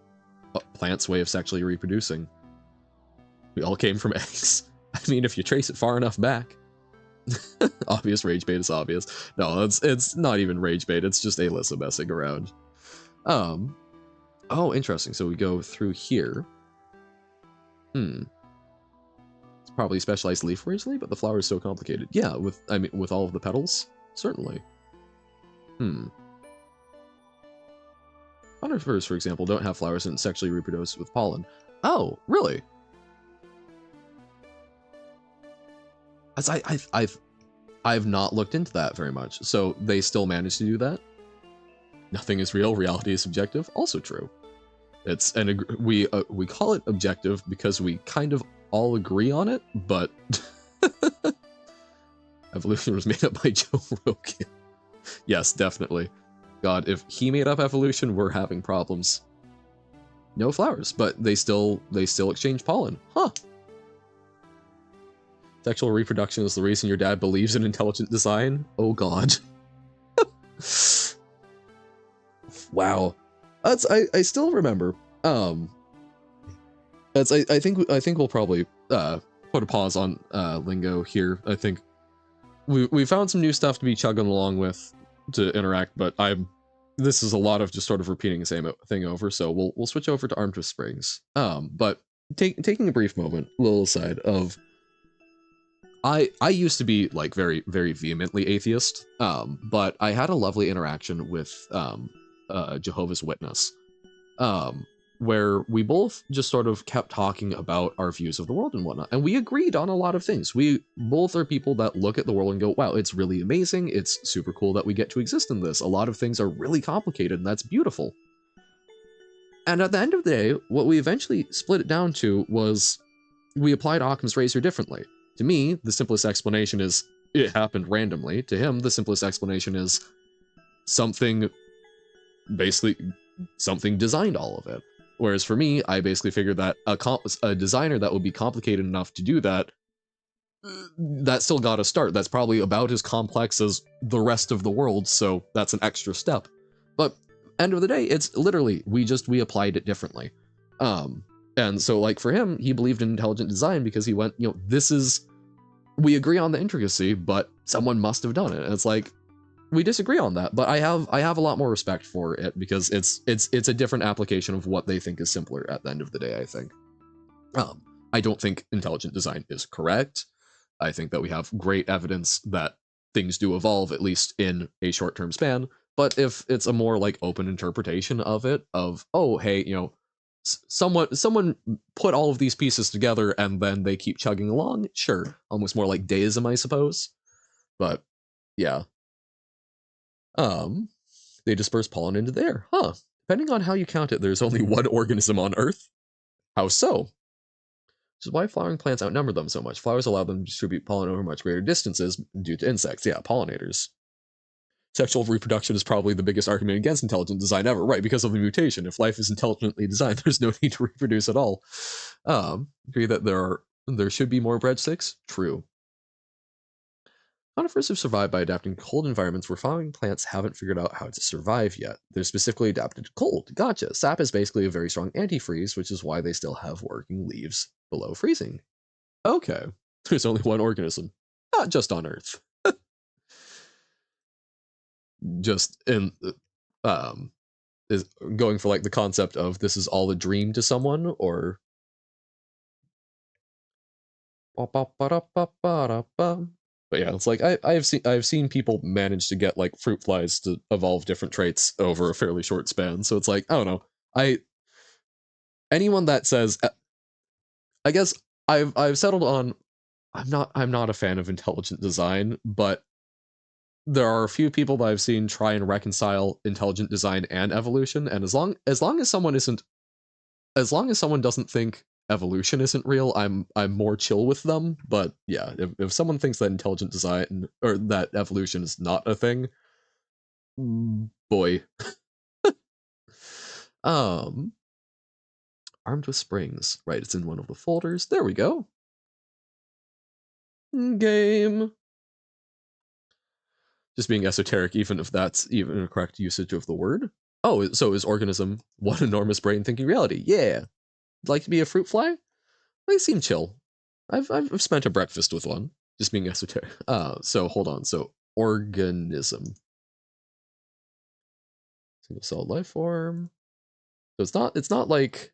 a plant's way of sexually reproducing. We all came from eggs. I mean, if you trace it far enough back. Obvious rage bait is obvious. No, it's not even rage bait. It's just Alyssa messing around. Oh, interesting. So we go through here. It's probably specialized leaf originally, but the flower is so complicated. Yeah, with all of the petals, certainly. Conifers, for example, don't have flowers and sexually reproduce with pollen. Oh, really? As I've not looked into that very much. So they still manage to do that. Nothing is real. Reality is subjective. Also true. It's we call it objective because we kind of all agree on it, but evolution was made up by Joe Rogan. Yes, definitely. God, if he made up evolution, we're having problems. No flowers, but they still exchange pollen. Huh. Sexual reproduction is the reason your dad believes in intelligent design? Oh god. Wow. I still remember. I think we'll probably put a pause on Lingo here. I think we found some new stuff to be chugging along with to interact, but this is a lot of just sort of repeating the same thing over, so we'll switch over to Armed with Springs. But taking a brief moment, a little aside of I used to be like very, very vehemently atheist, but I had a lovely interaction with Jehovah's Witness, where we both just sort of kept talking about our views of the world and whatnot, and we agreed on a lot of things. We both are people that look at the world and go, wow, it's really amazing, it's super cool that we get to exist in this. A lot of things are really complicated, and that's beautiful. And at the end of the day, what we eventually split it down to was we applied Occam's razor differently. To me, the simplest explanation is it happened randomly. To him, the simplest explanation is something designed all of it. Whereas for me, I basically figured that a designer that would be complicated enough to do that, that still got a start. That's probably about as complex as the rest of the world, so that's an extra step. But end of the day, it's literally, we applied it differently. And so like for him, he believed in intelligent design because he went, we agree on the intricacy, but someone must have done it. And it's like, we disagree on that, but I have a lot more respect for it because it's a different application of what they think is simpler at the end of the day, I think. I don't think intelligent design is correct. I think that we have great evidence that things do evolve, at least in a short-term span. But if it's a more like open interpretation of it, of, oh, hey, someone put all of these pieces together and then they keep chugging along, sure. Almost more like deism, I suppose. But yeah. They disperse pollen into the air. Huh. Depending on how you count it, there's only one organism on Earth. How so? Which is why flowering plants outnumber them so much. Flowers allow them to distribute pollen over much greater distances due to insects. Yeah, pollinators. Sexual reproduction is probably the biggest argument against intelligent design ever, right? Because of the mutation. If life is intelligently designed, there's no need to reproduce at all. Agree that there should be more breadsticks? True. Conifers have survived by adapting to cold environments where flowering plants haven't figured out how to survive yet. They're specifically adapted to cold. Gotcha. Sap is basically a very strong antifreeze, which is why they still have working leaves below freezing. Okay. There's only one organism. Not just on Earth. Just in is going for like the concept of this is all a dream to someone, or but yeah, it's like I've seen people manage to get like fruit flies to evolve different traits over a fairly short span. So it's like, I don't know. Anyone that says, I guess I've settled on I'm not a fan of intelligent design, but there are a few people that I've seen try and reconcile intelligent design and evolution, and as long as someone doesn't think evolution isn't real, I'm more chill with them. But yeah, if someone thinks that intelligent design or that evolution is not a thing, boy. Armed with Springs. Right, it's in one of the folders. There we go. Game. Just being esoteric, even if that's even a correct usage of the word. Oh, so is organism one enormous brain thinking reality? Yeah. Like to be a fruit fly? They seem chill. I've spent a breakfast with one. Just being esoteric. So hold on. So organism, single celled life form. So it's not like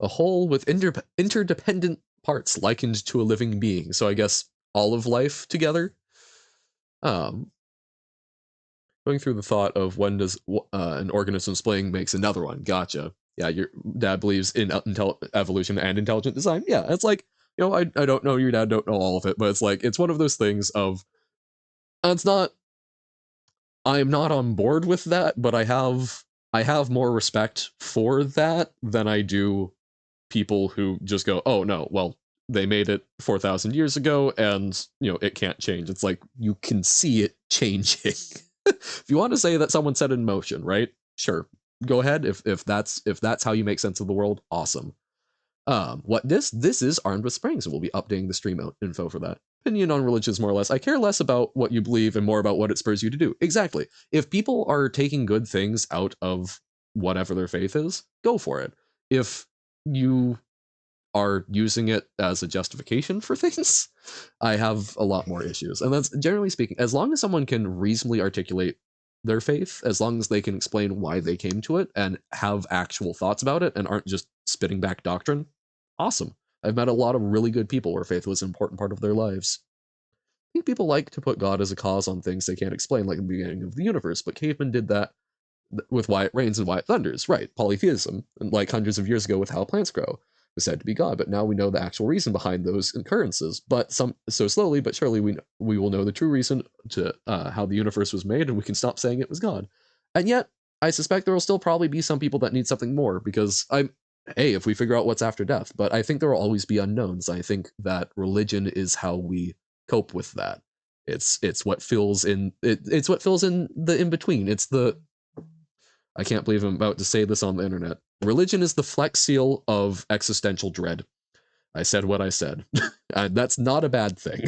a whole with interdependent parts likened to a living being. So I guess all of life together. Um, Going through the thought of when does an organism splaying makes another one. Gotcha. Yeah, your dad believes in evolution and intelligent design. Yeah, it's like, I don't know your dad, don't know all of it, but it's like it's one of those things of it's not. I'm not on board with that, but I have more respect for that than I do people who just go, oh no, well, they made it 4,000 years ago and, it can't change. It's like, you can see it changing. If you want to say that someone set it in motion, right? Sure. Go ahead. If that's how you make sense of the world, awesome. What this is Armed with Springs, and we'll be updating the stream info for that. Opinion on religion is more or less, I care less about what you believe and more about what it spurs you to do. Exactly. If people are taking good things out of whatever their faith is, go for it. If you are using it as a justification for things, I have a lot more issues. And that's generally speaking, as long as someone can reasonably articulate their faith, as long as they can explain why they came to it and have actual thoughts about it and aren't just spitting back doctrine, awesome. I've met a lot of really good people where faith was an important part of their lives. I think people like to put God as a cause on things they can't explain, like the beginning of the universe, but cavemen did that with why it rains and why it thunders, right? Polytheism, and like hundreds of years ago with how plants grow, was said to be God, but now we know the actual reason behind those occurrences. But so slowly but surely we will know the true reason to how the universe was made, and we can stop saying it was God. And yet, I suspect there will still probably be some people that need something more because if we figure out what's after death, but I think there will always be unknowns. I think that religion is how we cope with that. It's what fills in it's what fills in the in between. It's the I can't believe I'm about to say this on the internet. Religion is the Flex Seal of existential dread. I said what I said. That's not a bad thing.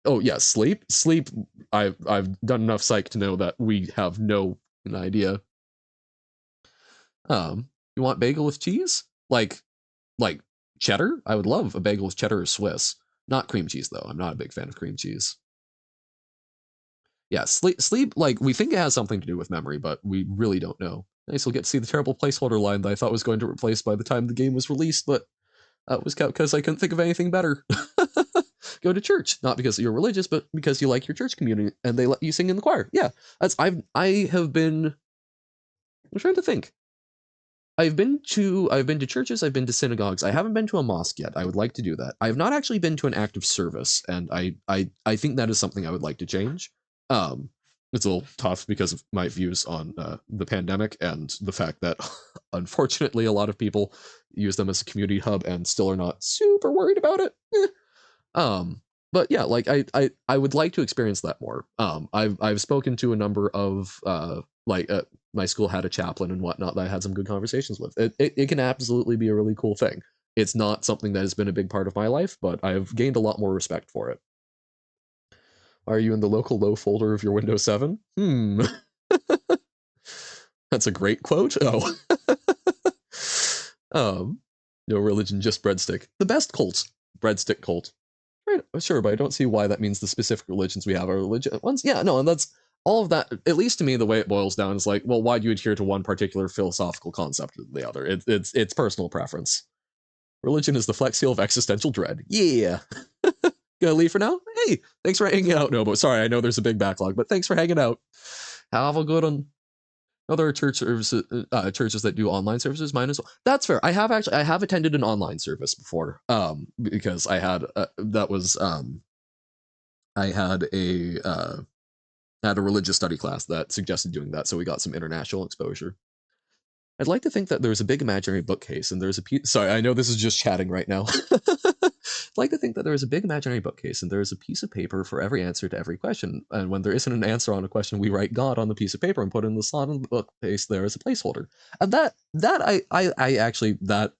Oh yeah, sleep. Sleep. I've done enough psych to know that we have no idea. You want bagel with cheese? Like cheddar? I would love a bagel with cheddar or Swiss. Not cream cheese though. I'm not a big fan of cream cheese. Yeah, sleep, like, we think it has something to do with memory, but we really don't know. Nice, we'll get to see the terrible placeholder line that I thought was going to replace by the time the game was released, but that was because I couldn't think of anything better. Go to church, not because you're religious, but because you like your church community and they let you sing in the choir. Yeah, I have been. I'm trying to think. I've been to churches, I've been to synagogues. I haven't been to a mosque yet. I would like to do that. I have not actually been to an active service, and I think that is something I would like to change. Um, it's a little tough because of my views on the pandemic and the fact that unfortunately a lot of people use them as a community hub and still are not super worried about it. Um, but yeah, like I would like to experience that more. I've spoken to a number of my school had a chaplain and whatnot that I had some good conversations with. It can absolutely be a really cool thing. It's not something that has been a big part of my life, but I've gained a lot more respect for it. Are you in the local low folder of your Windows 7? That's a great quote. Oh. No religion, just breadstick. The best cult. Breadstick cult. Right, sure, but I don't see why that means the specific religions we have are religion ones. Yeah, no, and that's all of that. At least to me, the way it boils down is like, well, why do you adhere to one particular philosophical concept or the other? It's personal preference. Religion is the flex seal of existential dread. Yeah. Gonna leave for now? Hey, thanks for hanging out, Nobo. Sorry, I know there's a big backlog, but thanks for hanging out. Have a good one. Other church services, churches that do online services, mine as well. That's fair. I have attended an online service before, because I had that was I had a religious study class that suggested doing that, so we got some international exposure. I'd like to think that there's a big imaginary bookcase and there's a piece. Sorry, I know this is just chatting right now. I'd like to think that there is a big imaginary bookcase and there is a piece of paper for every answer to every question. And when there isn't an answer on a question, we write God on the piece of paper and put it in the slot in the bookcase there as a placeholder. And I actually that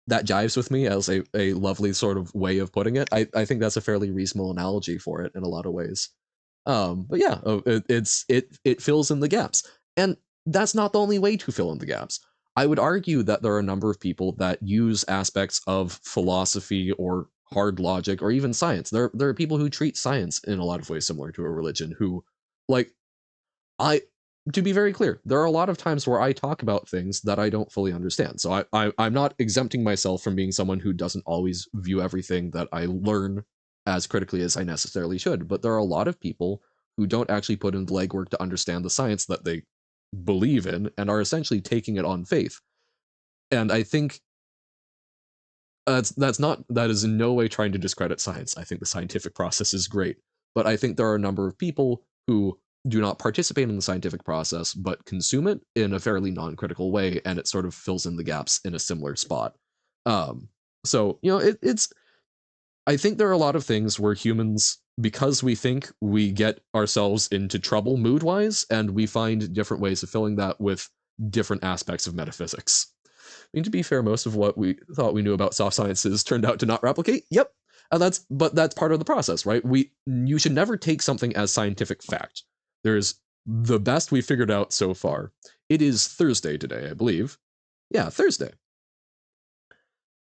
jives with me as a lovely sort of way of putting it. I think that's a fairly reasonable analogy for it in a lot of ways. But yeah, it fills in the gaps, and that's not the only way to fill in the gaps. I would argue that there are a number of people that use aspects of philosophy or hard logic or even science. There are people who treat science in a lot of ways similar to a religion who, like, I to be very clear, there are a lot of times where I talk about things that I don't fully understand. So I'm not exempting myself from being someone who doesn't always view everything that I learn as critically as I necessarily should. But there are a lot of people who don't actually put in the legwork to understand the science that they believe in and are essentially taking it on faith. And I think that is in no way trying to discredit science. I think the scientific process is great, but I think there are a number of people who do not participate in the scientific process but consume it in a fairly non-critical way, and it sort of fills in the gaps in a similar spot. Um, so it's I think there are a lot of things where humans, because we think, we get ourselves into trouble mood wise, and we find different ways of filling that with different aspects of metaphysics. I mean, to be fair, most of what we thought we knew about soft sciences turned out to not replicate. Yep. And that's part of the process, right? You should never take something as scientific fact. There's the best we figured out so far. It is Thursday today, I believe. Yeah, Thursday.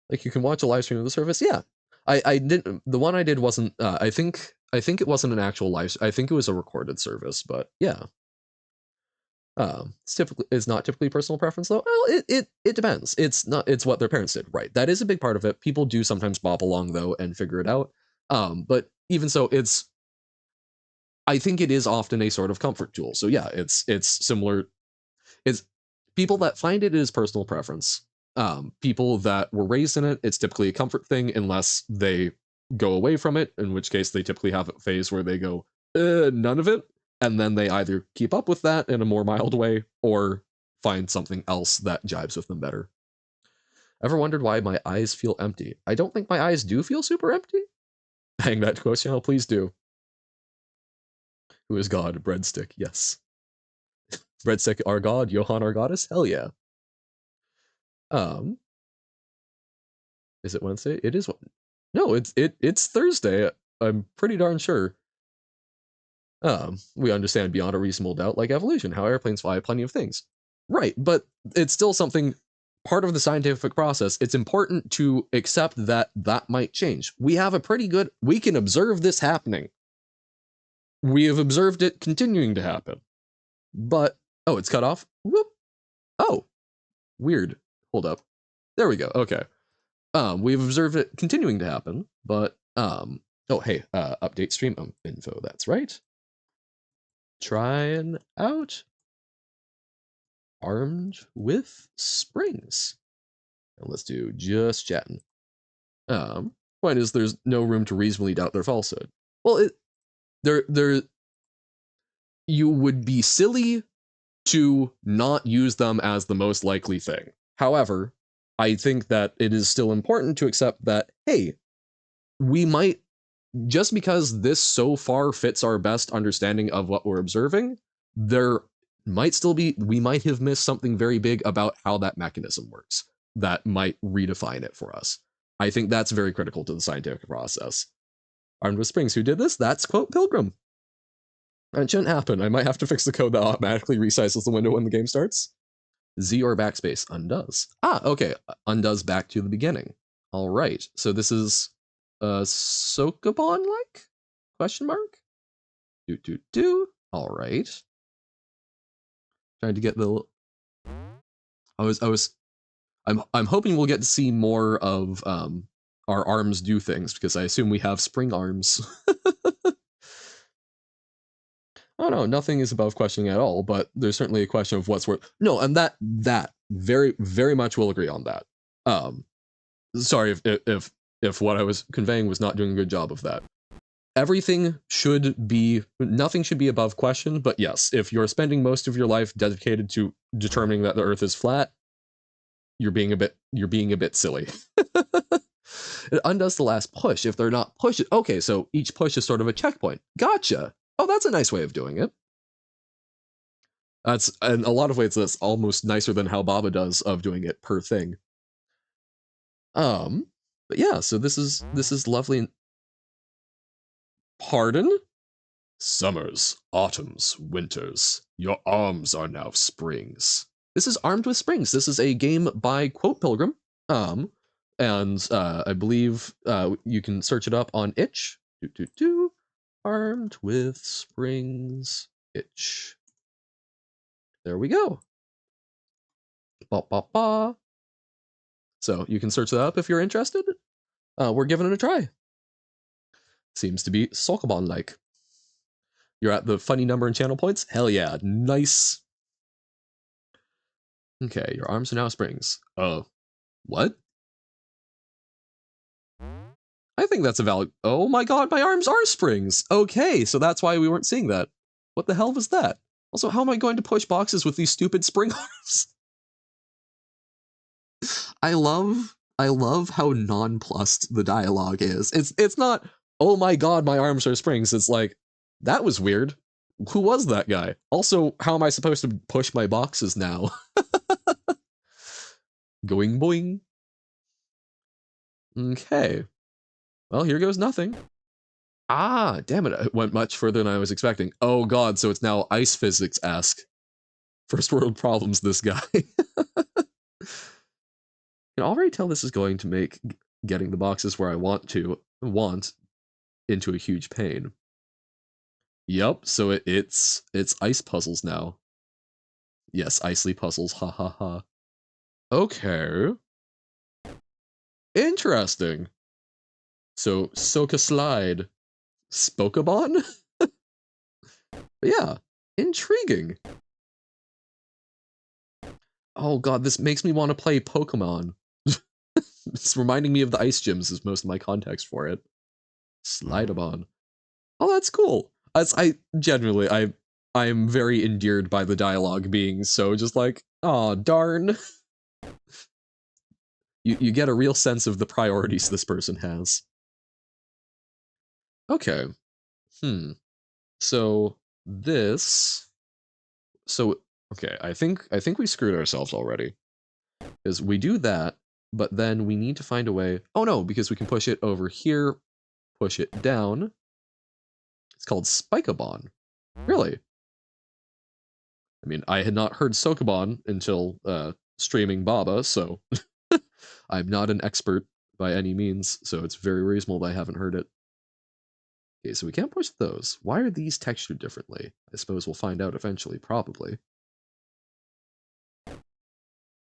Like, you can watch a live stream of the service. Yeah, I didn't. The one I did wasn't. I think it wasn't an actual live. I think it was a recorded service. But yeah, it's not typically personal preference though. Well, it depends. It's not. It's what their parents did. Right. That is a big part of it. People do sometimes bop along though and figure it out. But even so, I think it is often a sort of comfort tool. So yeah, it's similar. It's people that find it as personal preference. People that were raised in it, it's typically a comfort thing unless they go away from it, in which case they typically have a phase where they go, none of it. And then they either keep up with that in a more mild way or find something else that jives with them better. Ever wondered why my eyes feel empty? I don't think my eyes do feel super empty. Hang that to Ghost Channel, please do. Who is God? Breadstick, yes. Breadstick, our god. Johann, our goddess? Hell yeah. Um, is it Wednesday? It is. No, it's Thursday. I'm pretty darn sure. We understand beyond a reasonable doubt, like evolution, how airplanes fly, plenty of things. Right, but it's still something part of the scientific process. It's important to accept that that might change. We have a pretty good. We can observe this happening. We have observed it continuing to happen. But oh, it's cut off. Whoop. Oh, weird. Hold up. There we go. Okay. We've observed it continuing to happen, but oh hey, update stream info. That's right. Trying out armed with springs. And let's do just chatting. Point is, there's no room to reasonably doubt their falsehood. Well, there, you would be silly to not use them as the most likely thing. However, I think that it is still important to accept that, hey, we might, just because this so far fits our best understanding of what we're observing, there might still be, we might have missed something very big about how that mechanism works that might redefine it for us. I think that's very critical to the scientific process. Armed with Springs, who did this? That's quote Pilgrim. That shouldn't happen. I might have to fix the code that automatically resizes the window when the game starts. Z or backspace undoes. Ah, okay. Undoes back to the beginning. All right. So this is Sokobon like? Question mark? Do. All right. Trying to get the. I'm hoping we'll get to see more of our arms do things, because I assume we have spring arms. Oh no, nothing is above questioning at all, but there's certainly a question of what's worth. No, and that very very much will agree on that. Sorry if what I was conveying was not doing a good job of that. Nothing should be above question, but yes, if you're spending most of your life dedicated to determining that the Earth is flat, you're being a bit silly. It undoes the last push if they're not pushing. Okay, so each push is sort of a checkpoint. Gotcha. Oh, that's a nice way of doing it. That's, in a lot of ways, that's almost nicer than how Baba does of doing it per thing. But yeah, so this is lovely. Pardon? Summers, autumns, winters, your arms are now springs. This is Armed with Springs. This is a game by Quote Pilgrim. And I believe you can search it up on itch. Armed with Springs itch. There we go. Ba, ba, ba. So you can search that up if you're interested. We're giving it a try. Seems to be Sokoban-like. You're at the funny number and channel points? Hell yeah, nice. Okay, your arms are now springs. Oh, what? I think that's a valid. Oh my god, my arms are springs. Okay, so that's why we weren't seeing that. What the hell was that? Also, how am I going to push boxes with these stupid spring arms? I love how nonplussed the dialogue is. It's not, oh my god, my arms are springs. It's like, that was weird. Who was that guy? Also, how am I supposed to push my boxes now? Going boing. Okay. Well, here goes nothing. Ah, damn it. It went much further than I was expecting. Oh god, so it's now ice physics-esque. First world problems, this guy. I can already tell this is going to make getting the boxes where I want into a huge pain. Yep, so it's ice puzzles now. Yes, icely puzzles, ha ha ha. Okay. Interesting. So, Soka Slide. Spokebon? Yeah, intriguing. Oh god, this makes me want to play Pokemon. It's reminding me of the ice gyms is most of my context for it. Slidabon. Oh, that's cool. I genuinely, I am very endeared by the dialogue being so just like, oh darn. You get a real sense of the priorities this person has. Okay. So this, so okay, I think we screwed ourselves already. Is we do that, but then we need to find a way. Oh no, because we can push it over here, push it down. It's called Spikabon. Really? I mean, I had not heard Sokobon until streaming Baba, so I'm not an expert by any means, so it's very reasonable that I haven't heard it. Okay, so we can't push those. Why are these textured differently? I suppose we'll find out eventually, probably.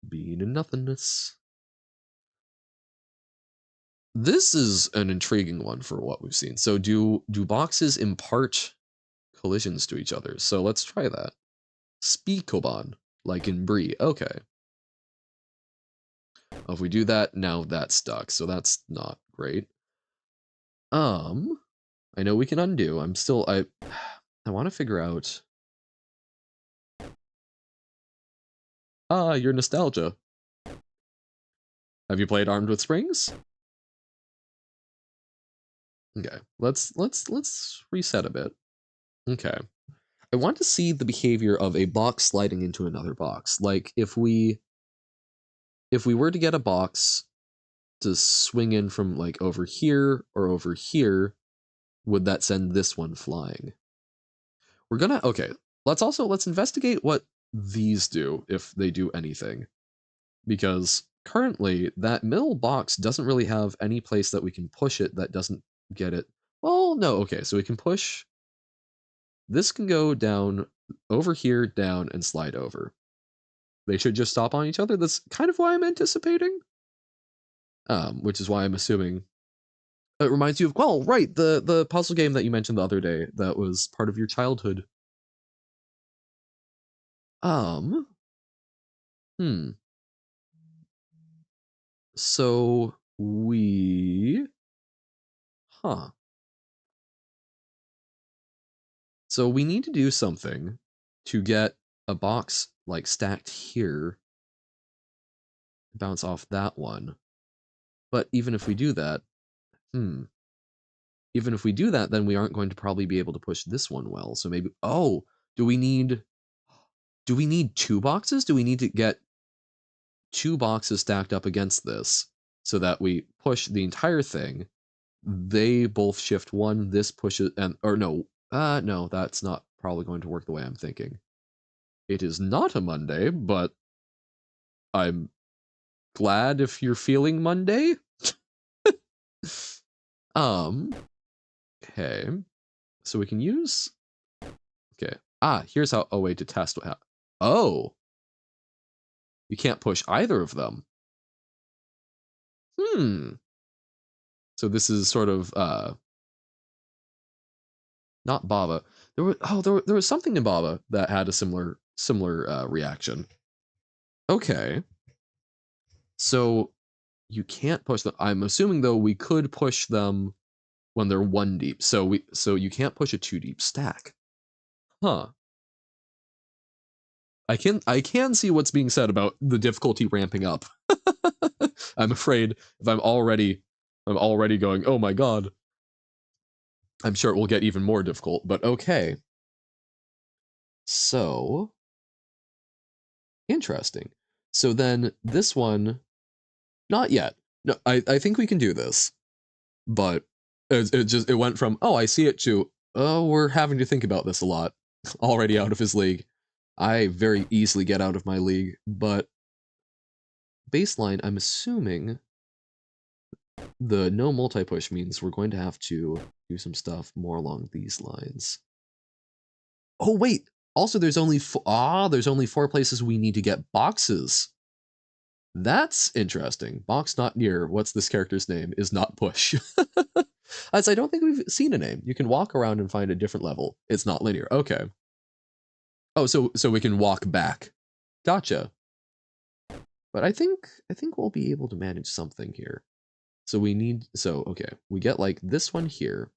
Being in nothingness. This is an intriguing one for what we've seen. So do boxes impart collisions to each other? So let's try that. Speakoban, like in Brie. Okay. If we do that, now that's stuck, so that's not great. I know we can undo. I want to figure out. Your nostalgia. Have you played Armed with Springs? Okay, let's reset a bit. Okay. I want to see the behavior of a box sliding into another box. Like if we were to get a box to swing in from like over here or over here, would that send this one flying? We're gonna, okay, let's investigate what these do, if they do anything. Because currently, that middle box doesn't really have any place that we can push it that doesn't get it. Well, no, okay, so we can push, this can go down, over here, down, and slide over. They should just stop on each other. That's kind of why I'm anticipating. Which is why I'm assuming. It reminds you of, well, right, the puzzle game that you mentioned the other day that was part of your childhood. Hmm. So we, huh. So we need to do something to get a box like stacked here, bounce off that one. But even if we do that, even if we do that, then we aren't going to probably be able to push this one well. So maybe, oh, do we need two boxes? Do we need to get two boxes stacked up against this so that we push the entire thing? They both shift one, this pushes, and, or no, no, that's not probably going to work the way I'm thinking. It is not a Monday, but I'm glad if you're feeling Monday. Okay. So we can use, okay. Here's how a way to test what oh. You can't push either of them. So this is sort of not Baba. There was something in Baba that had a similar reaction. Okay. So you can't push them. I'm assuming though we could push them when they're 1 deep. So you can't push a 2 deep stack. Huh. I can see what's being said about the difficulty ramping up. I'm afraid if I'm already going, "Oh my god." I'm sure it will get even more difficult, but okay. So, interesting. So then this one, not yet. No, I think we can do this. But it went from, oh, I see it, to, oh, we're having to think about this a lot. Already out of his league. I very easily get out of my league, but baseline, I'm assuming the no multi-push means we're going to have to do some stuff more along these lines. Oh, wait. Also, there's only 4 places we need to get boxes. That's interesting. Box not near. What's this character's name? Is not push. As I don't think we've seen a name. You can walk around and find a different level. It's not linear. Okay. Oh, so we can walk back. Gotcha. But I think we'll be able to manage something here. So okay, we get like this one here.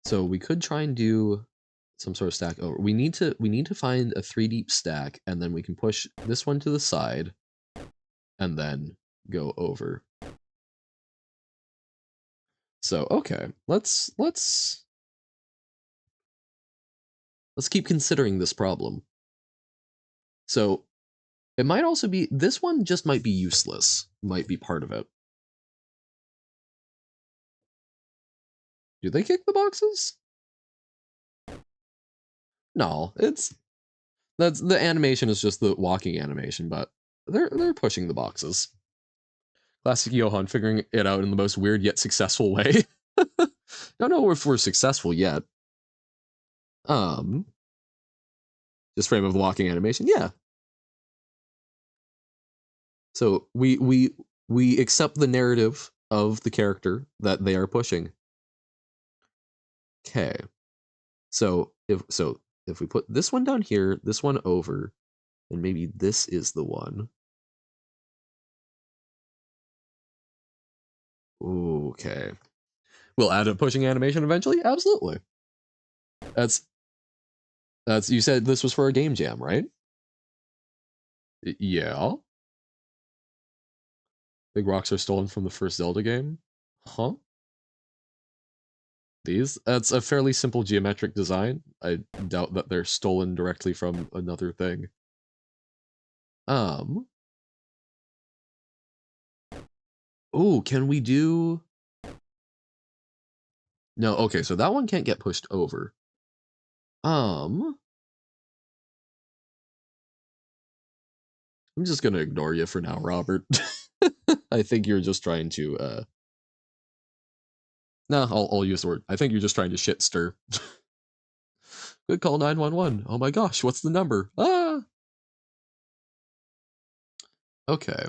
So we could try and do some sort of stack over. We need to find a 3 deep stack, and then we can push this one to the side and then go over. So okay, let's keep considering this problem. So it might also be, this one just might be useless, might be part of it. Do they kick the boxes? No, that's the animation is just the walking animation, but they're pushing the boxes. Classic Johan figuring it out in the most weird yet successful way. Don't know if we're successful yet. Just frame of the walking animation, yeah. So we accept the narrative of the character that they are pushing. Okay. So if we put this one down here, this one over, then maybe this is the one. Okay. We'll add a pushing animation eventually? Absolutely. That's you said this was for a game jam, right? Yeah. Big rocks are stolen from the first Zelda game? Huh? That's a fairly simple geometric design. I doubt that they're stolen directly from another thing. Ooh, can we do... No, okay, so that one can't get pushed over. I'm just gonna ignore you for now, Robert. I think you're just trying to, No, I'll use the word. I think you're just trying to shit stir. Good call 911. Oh my gosh, what's the number? Ah! Okay.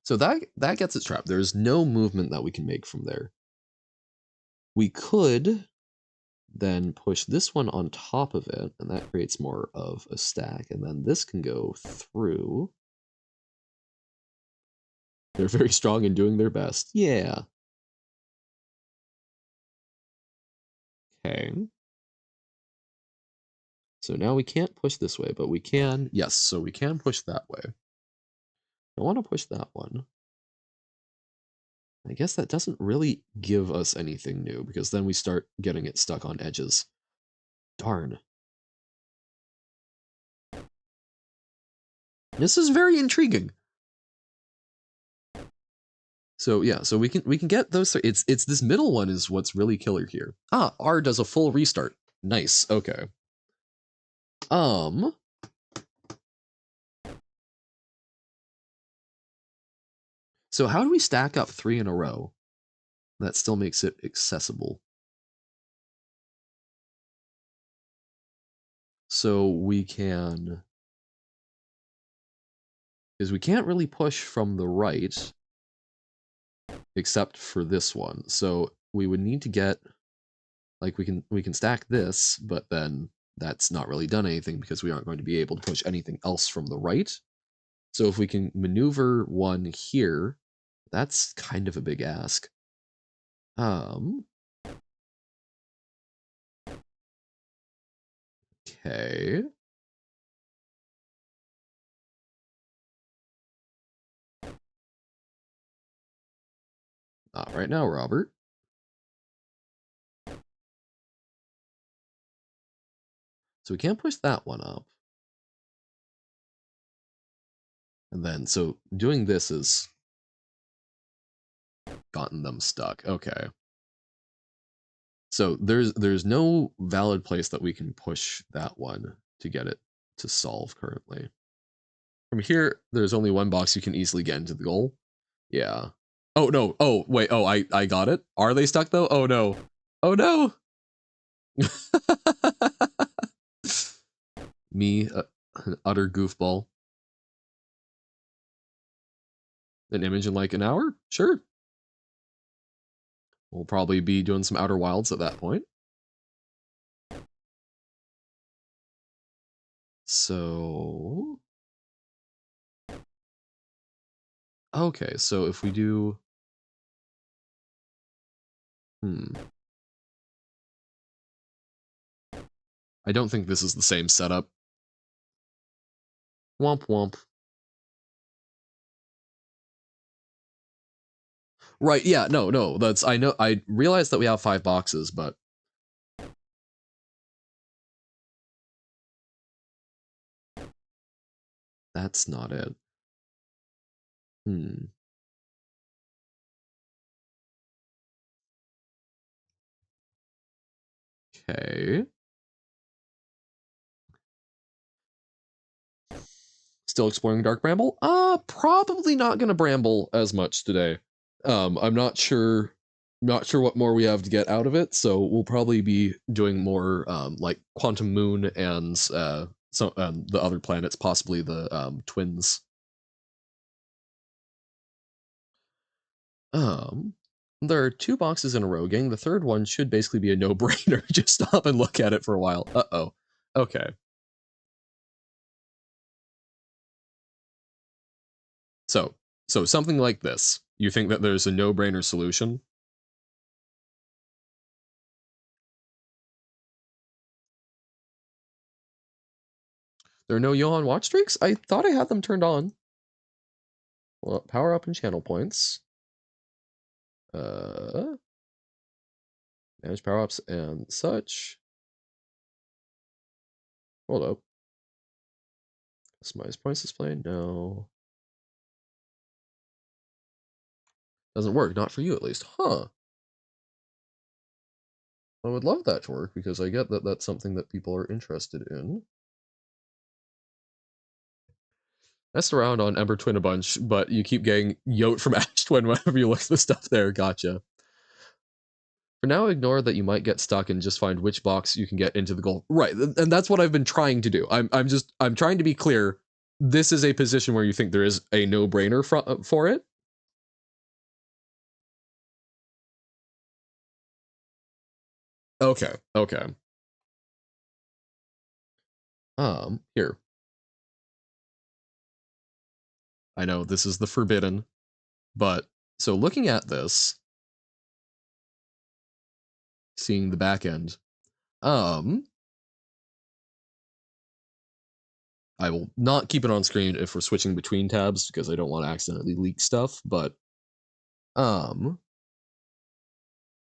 So that gets it trapped. There's no movement that we can make from there. We could then push this one on top of it, and that creates more of a stack, and then this can go through. They're very strong and doing their best. Yeah. Okay. So now we can't push this way, but we can, yes, so we can push that way. I want to push that one. I guess that doesn't really give us anything new, because then we start getting it stuck on edges. Darn. This is very intriguing. So yeah, so we can get those three. It's this middle one is what's really killer here. Ah, R does a full restart. Nice. Okay. Um. So how do we stack up 3 in a row? That still makes it accessible. So we can, because we can't really push from the right, except for this one. So we would need to get, like, we can stack this, but then that's not really done anything because we aren't going to be able to push anything else from the right. So if we can maneuver one here, that's kind of a big ask. Okay. Not right now, Robert. So we can't push that one up. And then, so doing this has gotten them stuck. Okay. So there's no valid place that we can push that one to get it to solve currently. From here, there's only one box you can easily get into the goal. Yeah. Oh no. Oh wait. Oh, I got it. Are they stuck though? Oh no. Oh no. Me, an utter goofball. An image in like an hour? Sure. We'll probably be doing some Outer Wilds at that point. So, okay, so if we do, I don't think this is the same setup. Womp womp. Right, yeah, no, that's, I know, I realize that we have 5 boxes, but that's not it. Okay. Still exploring Dark Bramble? Probably not gonna bramble as much today. I'm not sure what more we have to get out of it, so we'll probably be doing more like Quantum Moon and the other planets, possibly the twins. Um, there are 2 boxes in a row, gang. The third one should basically be a no-brainer. Just stop and look at it for a while. Uh-oh. Okay. So, so something like this. You think that there's a no-brainer solution? There are no Johan watch streaks? I thought I had them turned on. Well, power up and channel points. Manage power ups and such. Hold up. Customize points display? No. Doesn't work. Not for you, at least. Huh. I would love that to work because I get that that's something that people are interested in. Messed around on Ember Twin a bunch, but you keep getting yote from Ash Twin whenever you look at the stuff there. Gotcha. For now, ignore that you might get stuck and just find which box you can get into the goal. Right, and that's what I've been trying to do. I'm trying to be clear. This is a position where you think there is a no-brainer for it. Okay, okay. Here. I know this is the forbidden, but so looking at this, seeing the back end, I will not keep it on screen if we're switching between tabs because I don't want to accidentally leak stuff, but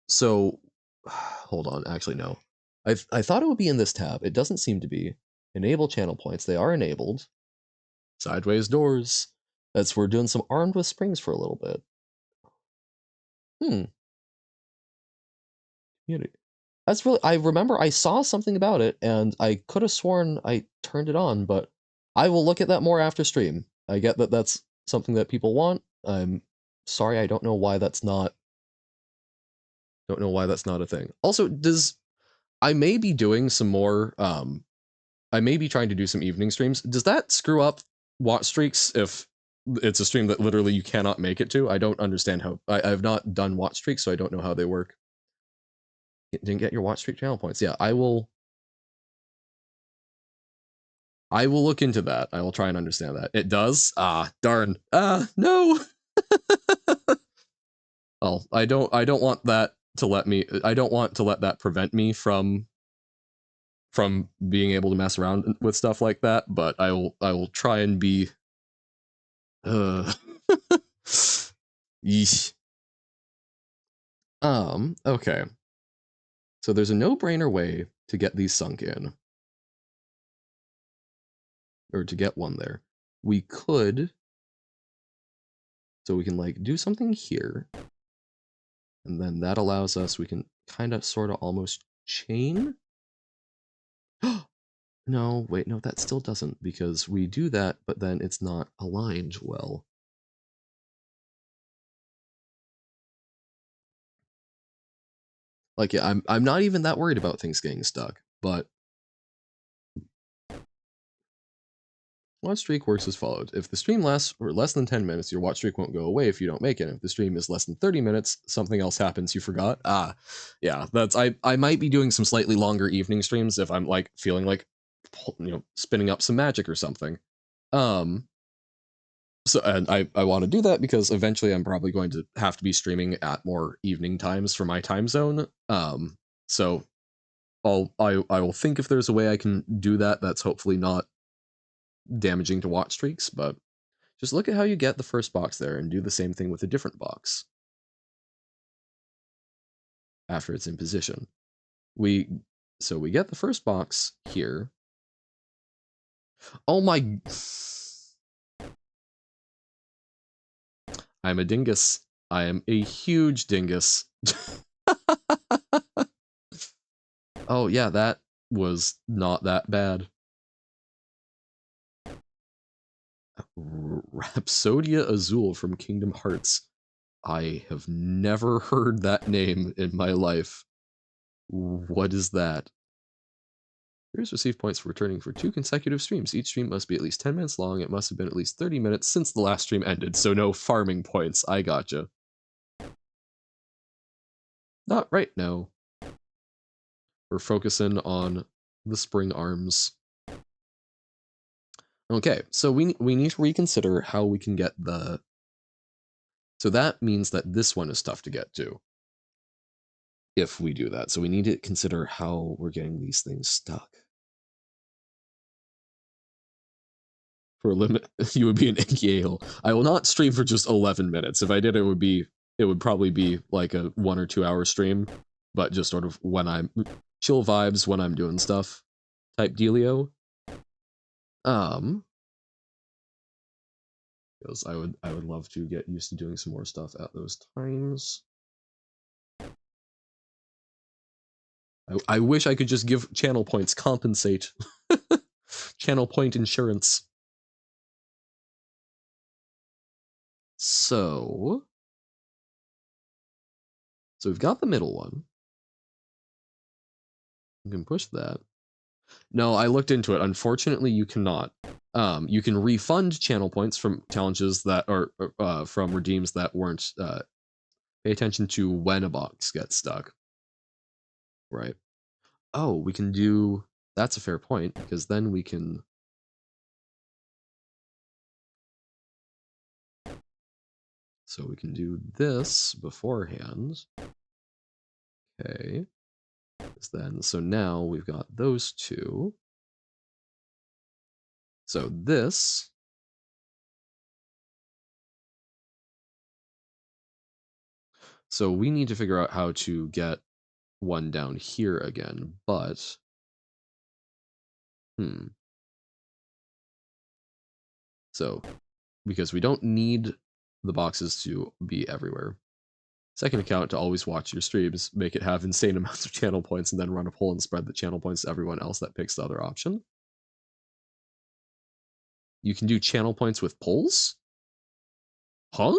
so hold on, actually no. I thought it would be in this tab. It doesn't seem to be. Enable channel points. They are enabled. Sideways doors. That's we're doing some armed with springs for a little bit. Hmm. Community. That's really. I remember I saw something about it, and I could have sworn I turned it on, but I will look at that more after stream. I get that that's something that people want. I'm sorry, I don't know why that's not. Don't know why that's not a thing. Also, does I may be doing some more. I may be trying to do some evening streams. Does that screw up watch streaks if it's a stream that literally you cannot make it to? I don't understand how. I've not done watch streaks, so I don't know how they work. Didn't get your watch streak channel points. Yeah, I will. I will look into that. I will try and understand that. It does? Ah, darn. No. Well, I don't want that to let me I don't want to let that prevent me from being able to mess around with stuff like that, but I will try and be uh yeesh. Okay. So there's a no-brainer way to get these sunk in, or to get one there. We could, so we can like do something here, and then that allows us, we can kind of sort of almost chain. No, wait, no, that still doesn't, because we do that, but then it's not aligned well. Like, yeah, I'm not even that worried about things getting stuck, but watch streak works as followed. If the stream lasts for less than 10 minutes, your watch streak won't go away if you don't make it. If the stream is less than 30 minutes, something else happens you forgot. Yeah, that's I might be doing some slightly longer evening streams if I'm like feeling like spinning up some magic or something. Um so and I want to do that because eventually I'm probably going to have to be streaming at more evening times for my time zone. So I will think if there's a way I can do that that's hopefully not damaging to watch streaks, but just look at how you get the first box there and do the same thing with a different box after it's in position. We so we get the first box here. Oh my, I'm a dingus. I am a huge dingus. Oh yeah, that was not that bad. Rhapsodia Azul from Kingdom Hearts. I have never heard that name in my life. What is that? Viewers receive points for returning for 2 consecutive streams. Each stream must be at least 10 minutes long. It must have been at least 30 minutes since the last stream ended, so no farming points. I gotcha. Not right now. We're focusing on the spring arms. Okay, so we need to reconsider how we can get the... So that means that this one is tough to get to if we do that. So we need to consider how we're getting these things stuck. For a limit, you would be an Yale. I will not stream for just 11 minutes. If I did, it would probably be like a 1 or 2 hour stream, but just sort of when I'm chill vibes when I'm doing stuff type dealio. Because I would love to get used to doing some more stuff at those times. I wish I could just give channel points compensate. Channel point insurance. So we've got the middle one. You can push that. No, I looked into it. Unfortunately, you cannot. You can refund channel points from challenges that are from redeems that weren't. Pay attention to when a box gets stuck. Right. Oh, we can do. That's a fair point because then we can. So we can do this beforehand. Okay. So now we've got those two. So this. So we need to figure out how to get one down here again, but So because we don't need the boxes to be everywhere. Second account to always watch your streams, make it have insane amounts of channel points, and then run a poll and spread the channel points to everyone else that picks the other option. You can do channel points with polls? Huh?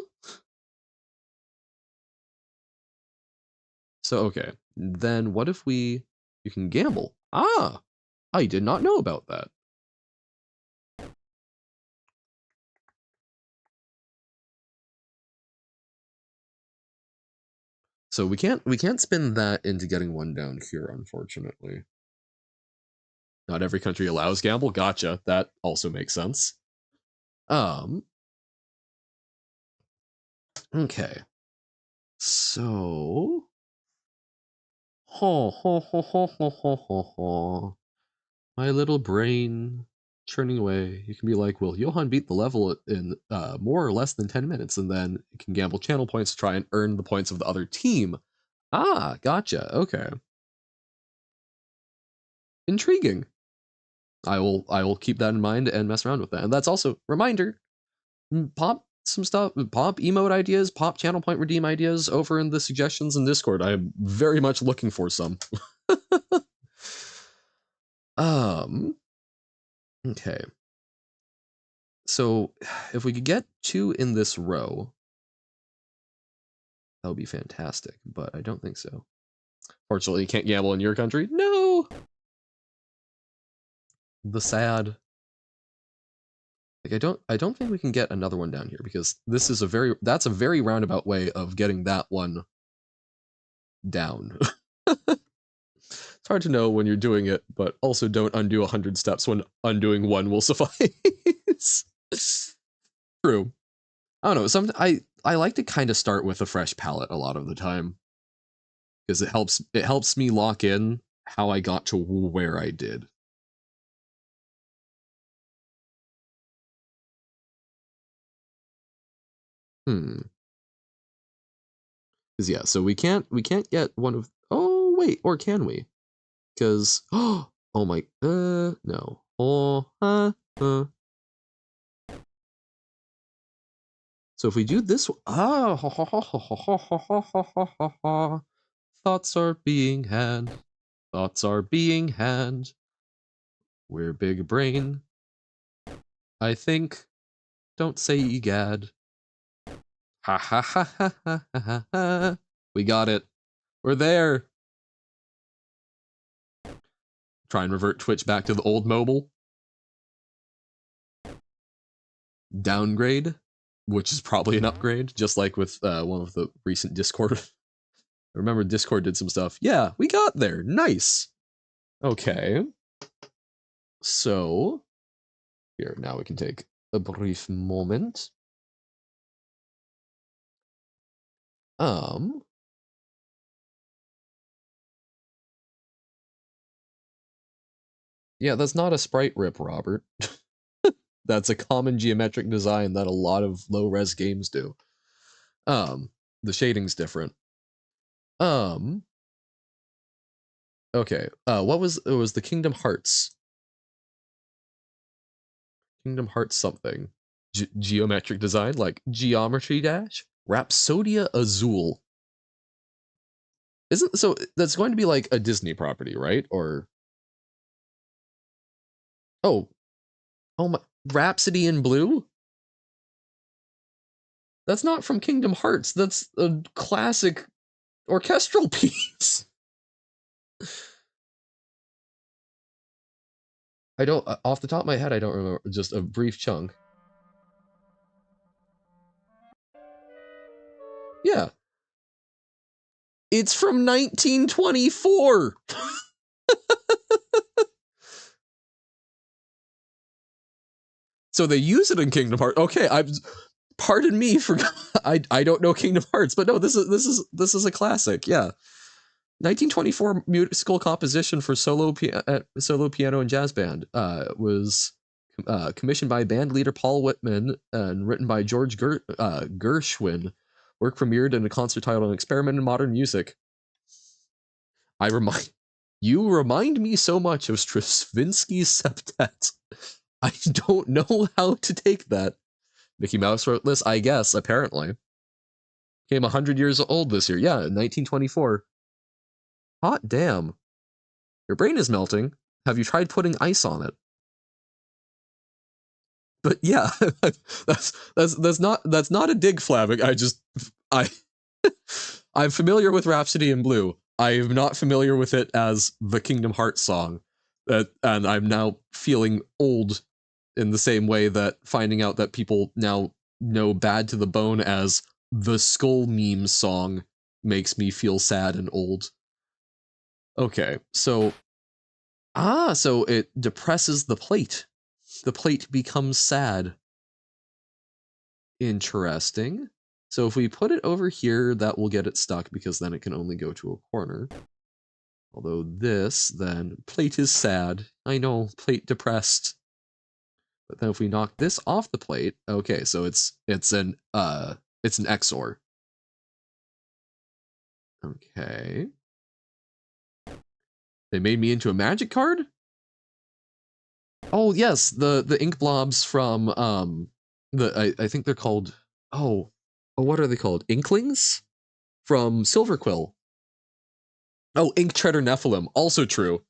So, okay. Then what if you can gamble? Ah! I did not know about that. So we can't spin that into getting one down here, unfortunately. Not every country allows gamble. Gotcha. That also makes sense. Okay. So ho. My little brain churning away. You can be like, will Johan beat the level in more or less than 10 minutes? And then you can gamble channel points to try and earn the points of the other team. Ah, gotcha. Okay. Intriguing. I will keep that in mind and mess around with that. And that's also reminder, pop some stuff, pop emote ideas, pop channel point redeem ideas over in the suggestions in Discord. I am very much looking for some. Okay. So if we could get 2 in this row, that would be fantastic, but I don't think so. Fortunately, you can't gamble in your country. No! The sad. Like I don't think we can get another one down here because this is that's a very roundabout way of getting that one down. It's hard to know when you're doing it, but also don't undo 100 steps when undoing one will suffice. True. I don't know. I like to kind of start with a fresh palette a lot of the time because it helps me lock in how I got to where I did. Because yeah, so we can't get one of. Oh wait, or can we? Because oh my no. So if we do this, thoughts are being had. Thoughts are being had. We're big brain. I think. Don't say egad. Ha ha ha ha ha ha ha. We got it. We're there. Try and revert Twitch back to the old mobile. Downgrade, which is probably an upgrade, just like with one of the recent Discord. Remember, Discord did some stuff. Yeah, we got there. Nice. Okay. So, here, now we can take a brief moment. Yeah, that's not a sprite rip, Robert. That's a common geometric design that a lot of low-res games do. The shading's different. Okay. What was it? Was the Kingdom Hearts? Kingdom Hearts something. Geometric design, like Geometry Dash? Rhapsodia Azul. Isn't so that's going to be like a Disney property, right? Or oh my Rhapsody in Blue? That's not from Kingdom Hearts. That's a classic orchestral piece. I don't off the top of my head I don't remember, just a brief chunk. Yeah. It's from 1924. So they use it in Kingdom Hearts. Okay, pardon me for I don't know Kingdom Hearts, but no, this is a classic. Yeah. 1924 musical composition for solo piano and jazz band was commissioned by band leader Paul Whitman and written by George Gershwin. Work premiered in a concert titled "An Experiment in Modern Music." You remind me so much of Stravinsky's Septet. I don't know how to take that. Mickey Mouse wrote this, I guess, apparently. Came 100 years old this year. Yeah, 1924. Hot damn. Your brain is melting. Have you tried putting ice on it? But yeah, that's not a dig, Flavic. I I'm familiar with Rhapsody in Blue. I'm not familiar with it as the Kingdom Hearts song. And I'm now feeling old in the same way that finding out that people now know Bad to the Bone as the Skull meme song makes me feel sad and old. Okay, so it depresses the plate. The plate becomes sad. Interesting. So if we put it over here, that will get it stuck because then it can only go to a corner. Although this, then, plate is sad. I know, plate depressed. But then if we knock this off the plate, okay, so it's an XOR. Okay. They made me into a magic card? Oh yes, the ink blobs from I think they're called what are they called? Inklings? From Silverquill. Oh, Ink Treader Nephilim, also true.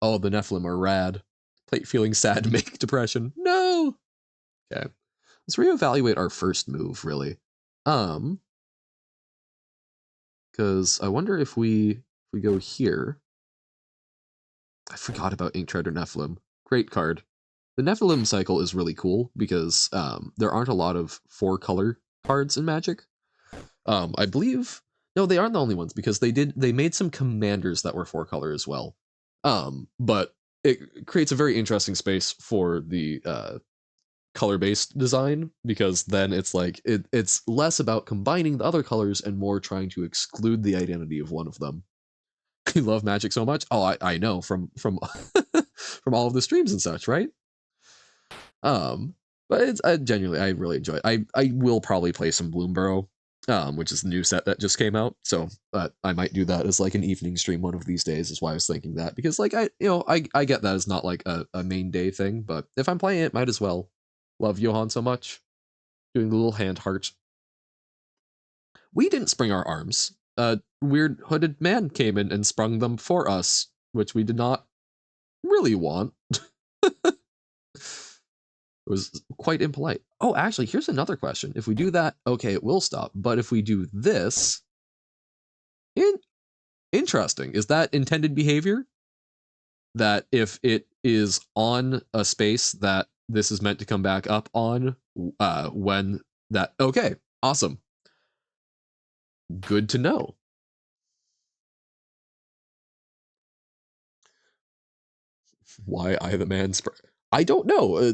Oh, the Nephilim are rad. Plate feeling sad to make depression. No! Okay. Let's reevaluate our first move, really. Because I wonder if we go here. I forgot about Ink Treader Nephilim. Great card. The Nephilim cycle is really cool because there aren't a lot of 4-color cards in Magic. I believe no, they aren't the only ones because they made some commanders that were 4-color as well. But it creates a very interesting space for the color-based design because then it's like it's less about combining the other colors and more trying to exclude the identity of one of them. You love Magic so much? Oh, I know from from all of the streams and such, right? But it's genuinely I really enjoy it. I will probably play some Bloomborough, which is the new set that just came out. So I might do that as like an evening stream one of these days. Is why I was thinking that because like I get that as not like a main day thing, but if I'm playing it, might as well. Love Johan so much. Doing the little hand heart. We didn't spring our arms. A weird hooded man came in and sprung them for us, which we did not really want. It was quite impolite. Oh, actually, here's another question. If we do that, okay, it will stop. But if we do this, interesting. Is that intended behavior? That if it is on a space that this is meant to come back up on when that... Okay, awesome. Good to know. Why I the man... I don't know.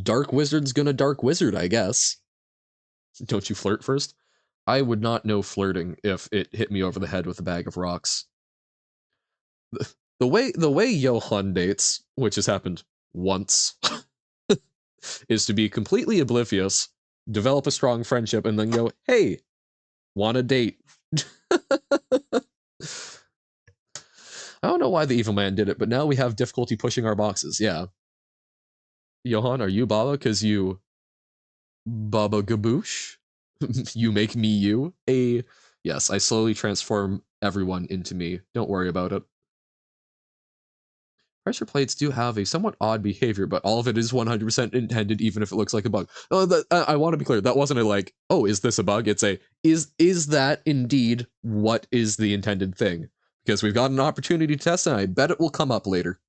Dark Wizard's gonna Dark Wizard, I guess. Don't you flirt first? I would not know flirting if it hit me over the head with a bag of rocks. The way Johan dates, which has happened once, is to be completely oblivious, develop a strong friendship, and then go, "Hey, want a date?" I don't know why the evil man did it, but now we have difficulty pushing our boxes. Yeah. Johan, are you Baba? Because you Baba Gaboosh? You make me you? Yes, I slowly transform everyone into me. Don't worry about it. Pressure plates do have a somewhat odd behavior, but all of it is 100% intended, even if it looks like a bug. I want to be clear. That wasn't a like, oh, is this a bug? It's a, is that indeed what is the intended thing? Because we've got an opportunity to test, and I bet it will come up later.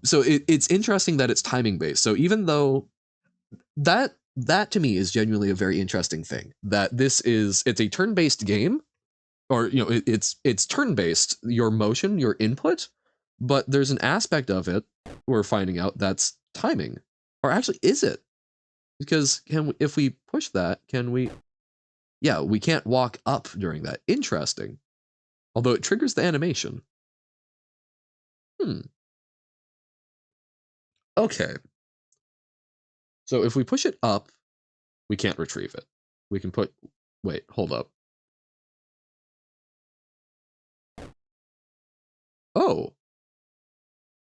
So it's interesting that it's timing based. So even though that to me is genuinely a very interesting thing, that it's a turn-based game, or it's turn-based, your motion, your input, but there's an aspect of it we're finding out that's timing. Or actually, is it? Because if we push that, can we? Yeah, we can't walk up during that. Interesting. Although it triggers the animation. Okay. So if we push it up, we can't retrieve it. We can put... Wait, hold up. Oh.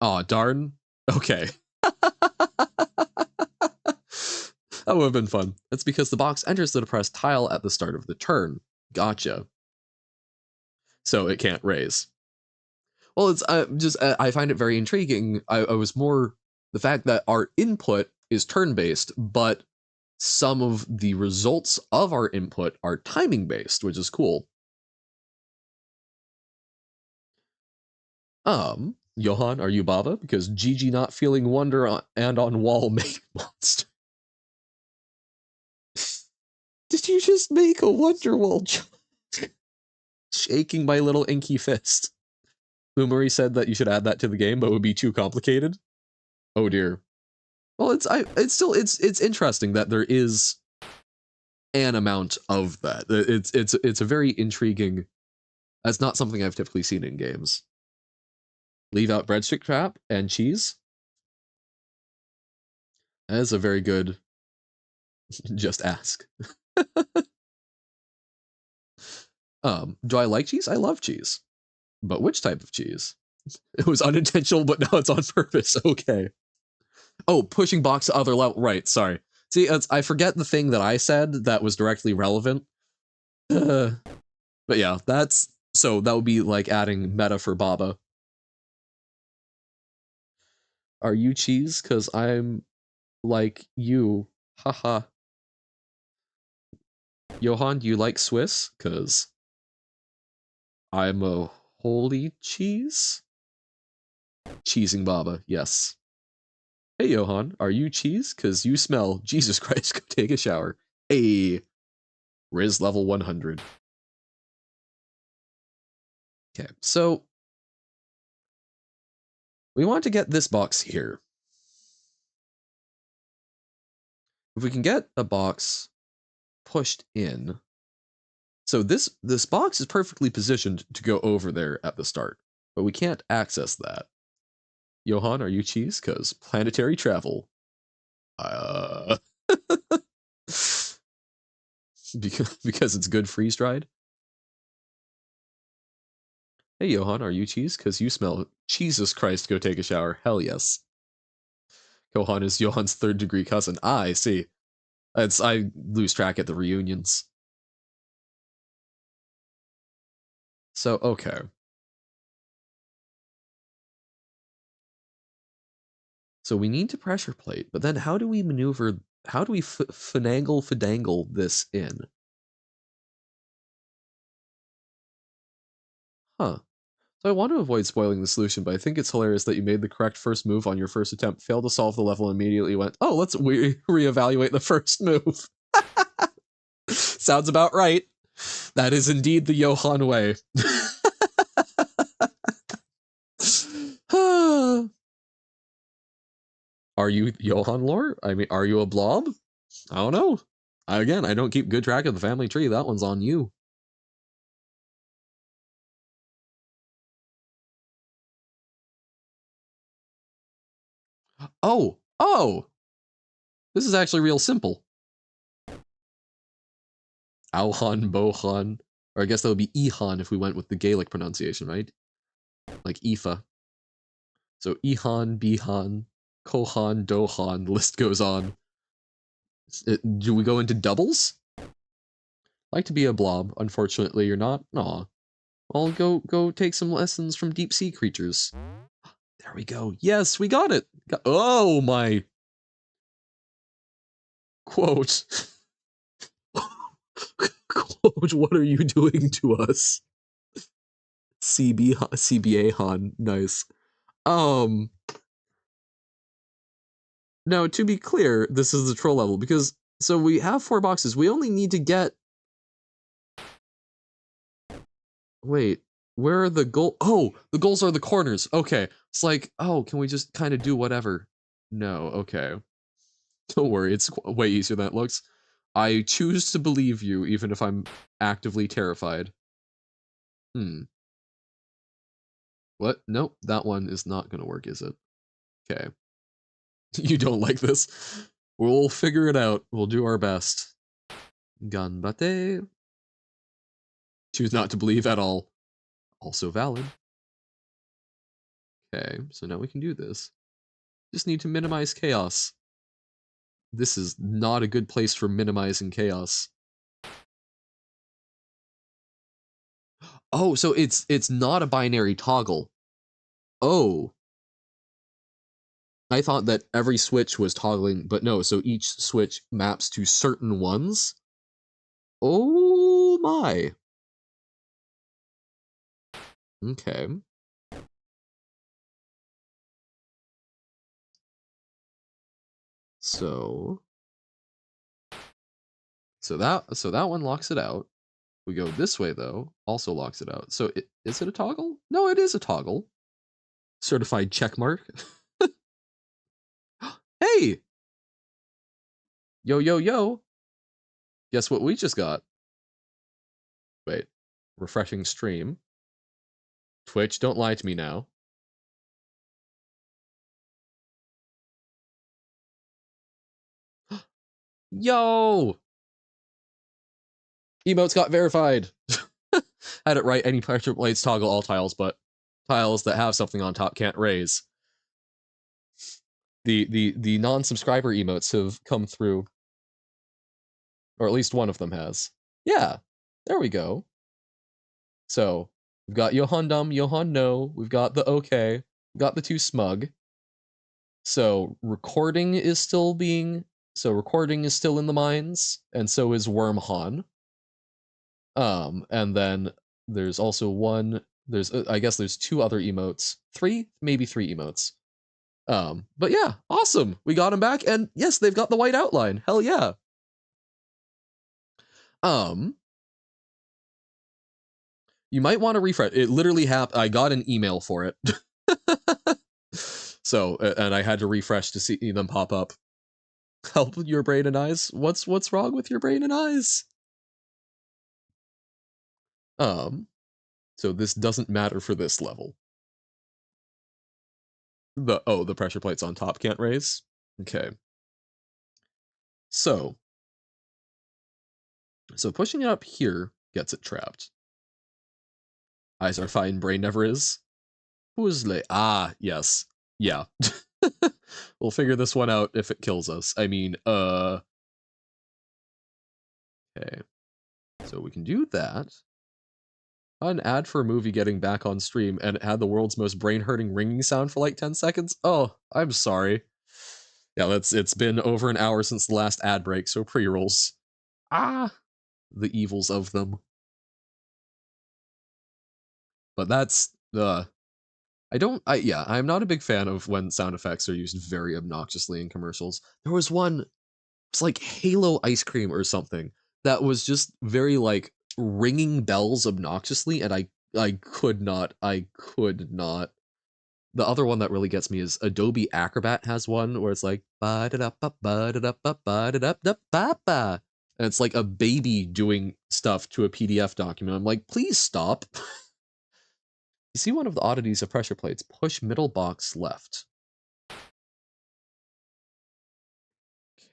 Aw, darn. Okay. That would have been fun. That's because the box enters the depressed tile at the start of the turn. Gotcha. So it can't raise. Well, it's I find it very intriguing. I was more the fact that our input is turn based, but some of the results of our input are timing based, which is cool. Johan, are you Baba? Because Gigi not feeling wonder and on wall make monster. Did you just make a wonder wall shaking my little inky fist? Boomery said that you should add that to the game, but it would be too complicated. Oh dear. Well, it's interesting that there is an amount of that. It's a very intriguing. That's not something I've typically seen in games. Leave out breadstick trap and cheese. That is a very good. Just ask. Do I like cheese? I love cheese. But which type of cheese? It was unintentional, but now it's on purpose. Okay. Oh, pushing box to other level. Right, sorry. See, I forget the thing that I said that was directly relevant. But yeah, so that would be like adding meta for Baba. Are you cheese? Because I'm like you. Haha. Johan, do you like Swiss? Because I'm a holy cheese? Cheesing Baba, yes. Hey, Johan, are you cheese? Because you smell. Jesus Christ, go take a shower. Hey, Riz level 100. Okay, so we want to get this box here. If we can get a box pushed in. So this box is perfectly positioned to go over there at the start, but we can't access that. Johan, are you cheese? Because planetary travel. Because it's good freeze dried. Hey, Johan, are you cheese? Because you smell. Jesus Christ, go take a shower. Hell yes. Johan is Johan's third degree cousin. I see. I lose track at the reunions. So, okay. So we need to pressure plate, but then how do we maneuver, how do we finagle this in? Huh. So I want to avoid spoiling the solution, but I think it's hilarious that you made the correct first move on your first attempt, failed to solve the level, and immediately went, oh, let's reevaluate the first move. Sounds about right. That is indeed the Johan way. Are you Johan lore? I mean, are you a blob? I don't know. Again, I don't keep good track of the family tree. That one's on you. Oh! This is actually real simple. Auhan, Bohan. Or I guess that would be Ihan if we went with the Gaelic pronunciation, right? Like Ifa. So Ihan, Bihan, Kohan, Dohan, the list goes on. Do we go into doubles? Like to be a blob. Unfortunately, you're not. Aw. I'll go take some lessons from deep sea creatures. There we go. Yes, we got it. Oh my. Quote. Quote, what are you doing to us? CBA Han, nice. Now, to be clear, this is the troll level, because, so we have 4 boxes, we only need to get... Wait, where are the goal? Oh, the goals are the corners, okay. It's like, oh, can we just kind of do whatever? No, okay. Don't worry, it's way easier than it looks. I choose to believe you, even if I'm actively terrified. What? Nope, that one is not gonna work, is it? Okay. You don't like this? We'll figure it out. We'll do our best. Ganbate. Choose not to believe at all. Also valid. Okay, so now we can do this. Just need to minimize chaos. This is not a good place for minimizing chaos. Oh, so it's not a binary toggle. Oh, I thought that every switch was toggling, but no, so each switch maps to certain ones. Oh my. Okay. So that one locks it out. We go this way though, also locks it out. So is it a toggle? No, it is a toggle. Certified check mark. Hey, yo yo yo. Guess what we just got? Wait, refreshing stream. Twitch, don't lie to me now. Yo! Emotes got verified. Had it right. Any pressure plates toggle all tiles, but tiles that have something on top can't raise. The non-subscriber emotes have come through, or at least one of them has. Yeah, there we go. So we've got Johan Dumb, Johan No. We've got the okay. We've got the two smug. So recording is still being. So recording is still in the mines, and so is Wormhon. And then there's also one. There's I guess there's two other emotes, maybe three emotes. But yeah, awesome. We got them back, and yes, they've got the white outline. Hell yeah. Um, you might want to refresh. It literally happened. I got an email for it. So, and I had to refresh to see them pop up. Help your brain and eyes. What's wrong with your brain and eyes? So this doesn't matter for this level. The pressure plates on top can't raise. Okay. So pushing it up here gets it trapped. Eyes are fine, brain never is. Who's like yes. Yeah. We'll figure this one out if it kills us. I mean, okay. So we can do that. An ad for a movie getting back on stream, and it had the world's most brain-hurting ringing sound for like 10 seconds. Oh, I'm sorry. Yeah, it's been over an hour since the last ad break, so pre-rolls. The evils of them. But that's I'm not a big fan of when sound effects are used very obnoxiously in commercials. There was one, it's like Halo ice cream or something, that was just very like ringing bells obnoxiously, and I could not. The other one that really gets me is Adobe Acrobat has one where it's like ba da da ba ba da da ba ba da da da ba ba, and it's like a baby doing stuff to a PDF document. I'm like, please stop. You see one of the oddities of pressure plates. Push middle box left.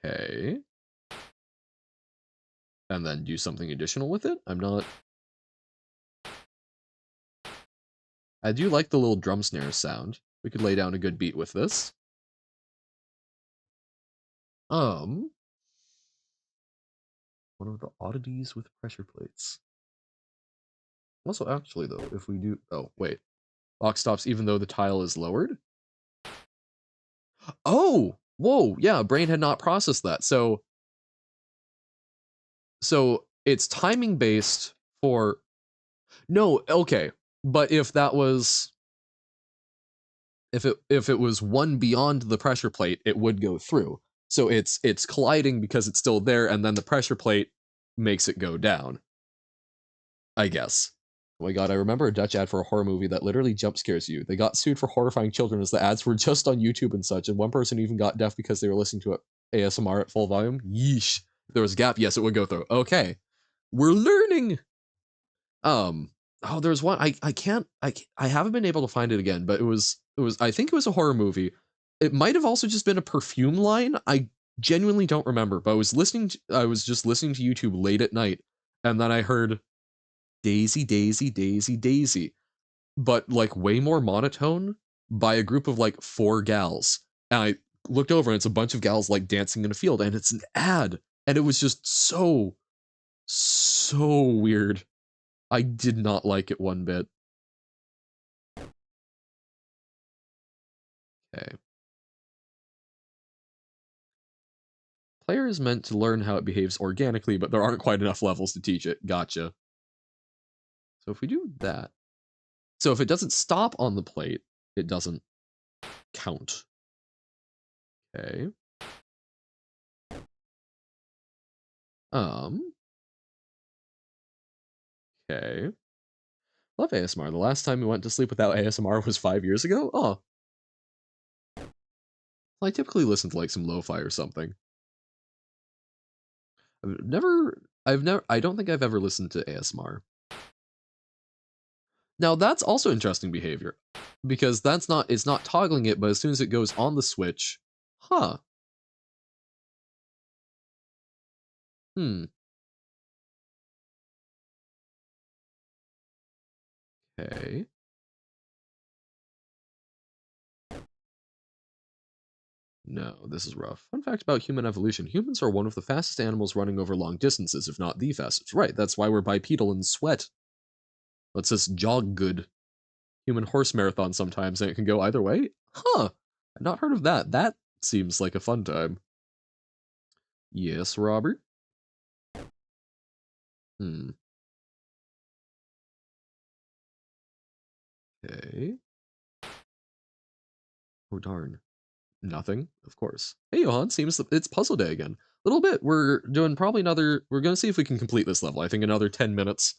Okay. And then do something additional with it? I do like the little drum snare sound. We could lay down a good beat with this. One of the oddities with pressure plates. Also, actually, though, if we do... Oh, wait. Box stops even though the tile is lowered? Oh! Whoa, yeah, brain had not processed that. So it's timing based for... No, okay. But if that was... If it was one beyond the pressure plate, it would go through. So it's colliding because it's still there, and then the pressure plate makes it go down, I guess. Oh my god, I remember a Dutch ad for a horror movie that literally jump scares you. They got sued for horrifying children as the ads were just on YouTube and such, and one person even got deaf because they were listening to it ASMR at full volume. Yeesh. If there was a gap, yes, it would go through. Okay. We're learning. Oh, there's one I haven't been able to find it again, but it was I think it was a horror movie. It might have also just been a perfume line. I genuinely don't remember, but I was just listening to YouTube late at night, and then I heard Daisy, Daisy, Daisy, Daisy, but like way more monotone by a group of like four gals. And looked over and it's a bunch of gals like dancing in a field and it's an ad. And it was just so weird. I did not like it one bit. Okay. Player is meant to learn how it behaves organically, but there aren't quite enough levels to teach it. Gotcha. So if we do that, so if it doesn't stop on the plate, it doesn't count. Okay. Okay. Love ASMR. The last time we went to sleep without ASMR was 5 years ago. Oh. Well, I typically listen to like some lo-fi or something. I don't think I've ever listened to ASMR. Now that's also interesting behavior because it's not toggling it, but as soon as it goes on the switch, huh. Hmm. Okay. No, this is rough. Fun fact about human evolution. Humans are one of the fastest animals running over long distances, if not the fastest. Right, that's why we're bipedal and sweat. Lets us jog good. Human horse marathon sometimes, and it can go either way? Huh. I've not heard of that. That seems like a fun time. Yes, Robert? Hmm. Okay. Oh, darn. Nothing, of course. Hey, Johan, seems that it's puzzle day again. A little bit. We're doing probably we're going to see if we can complete this level. I think another 10 minutes.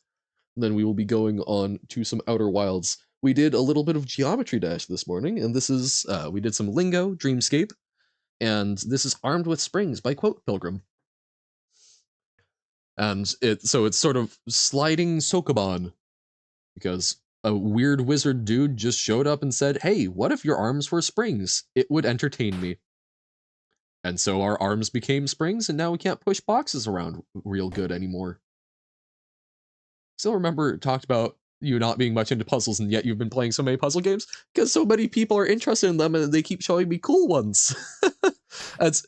Then we will be going on to some Outer Wilds. We did a little bit of Geometry Dash this morning, and this is, we did some Lingo, Dreamscape, and this is Armed with Springs by Quote Pilgrim. And it's sort of sliding Sokoban, because a weird wizard dude just showed up and said, hey, what if your arms were springs? It would entertain me. And so our arms became springs, and now we can't push boxes around real good anymore. Still remember talked about you not being much into puzzles, and yet you've been playing so many puzzle games because so many people are interested in them, and they keep showing me cool ones. As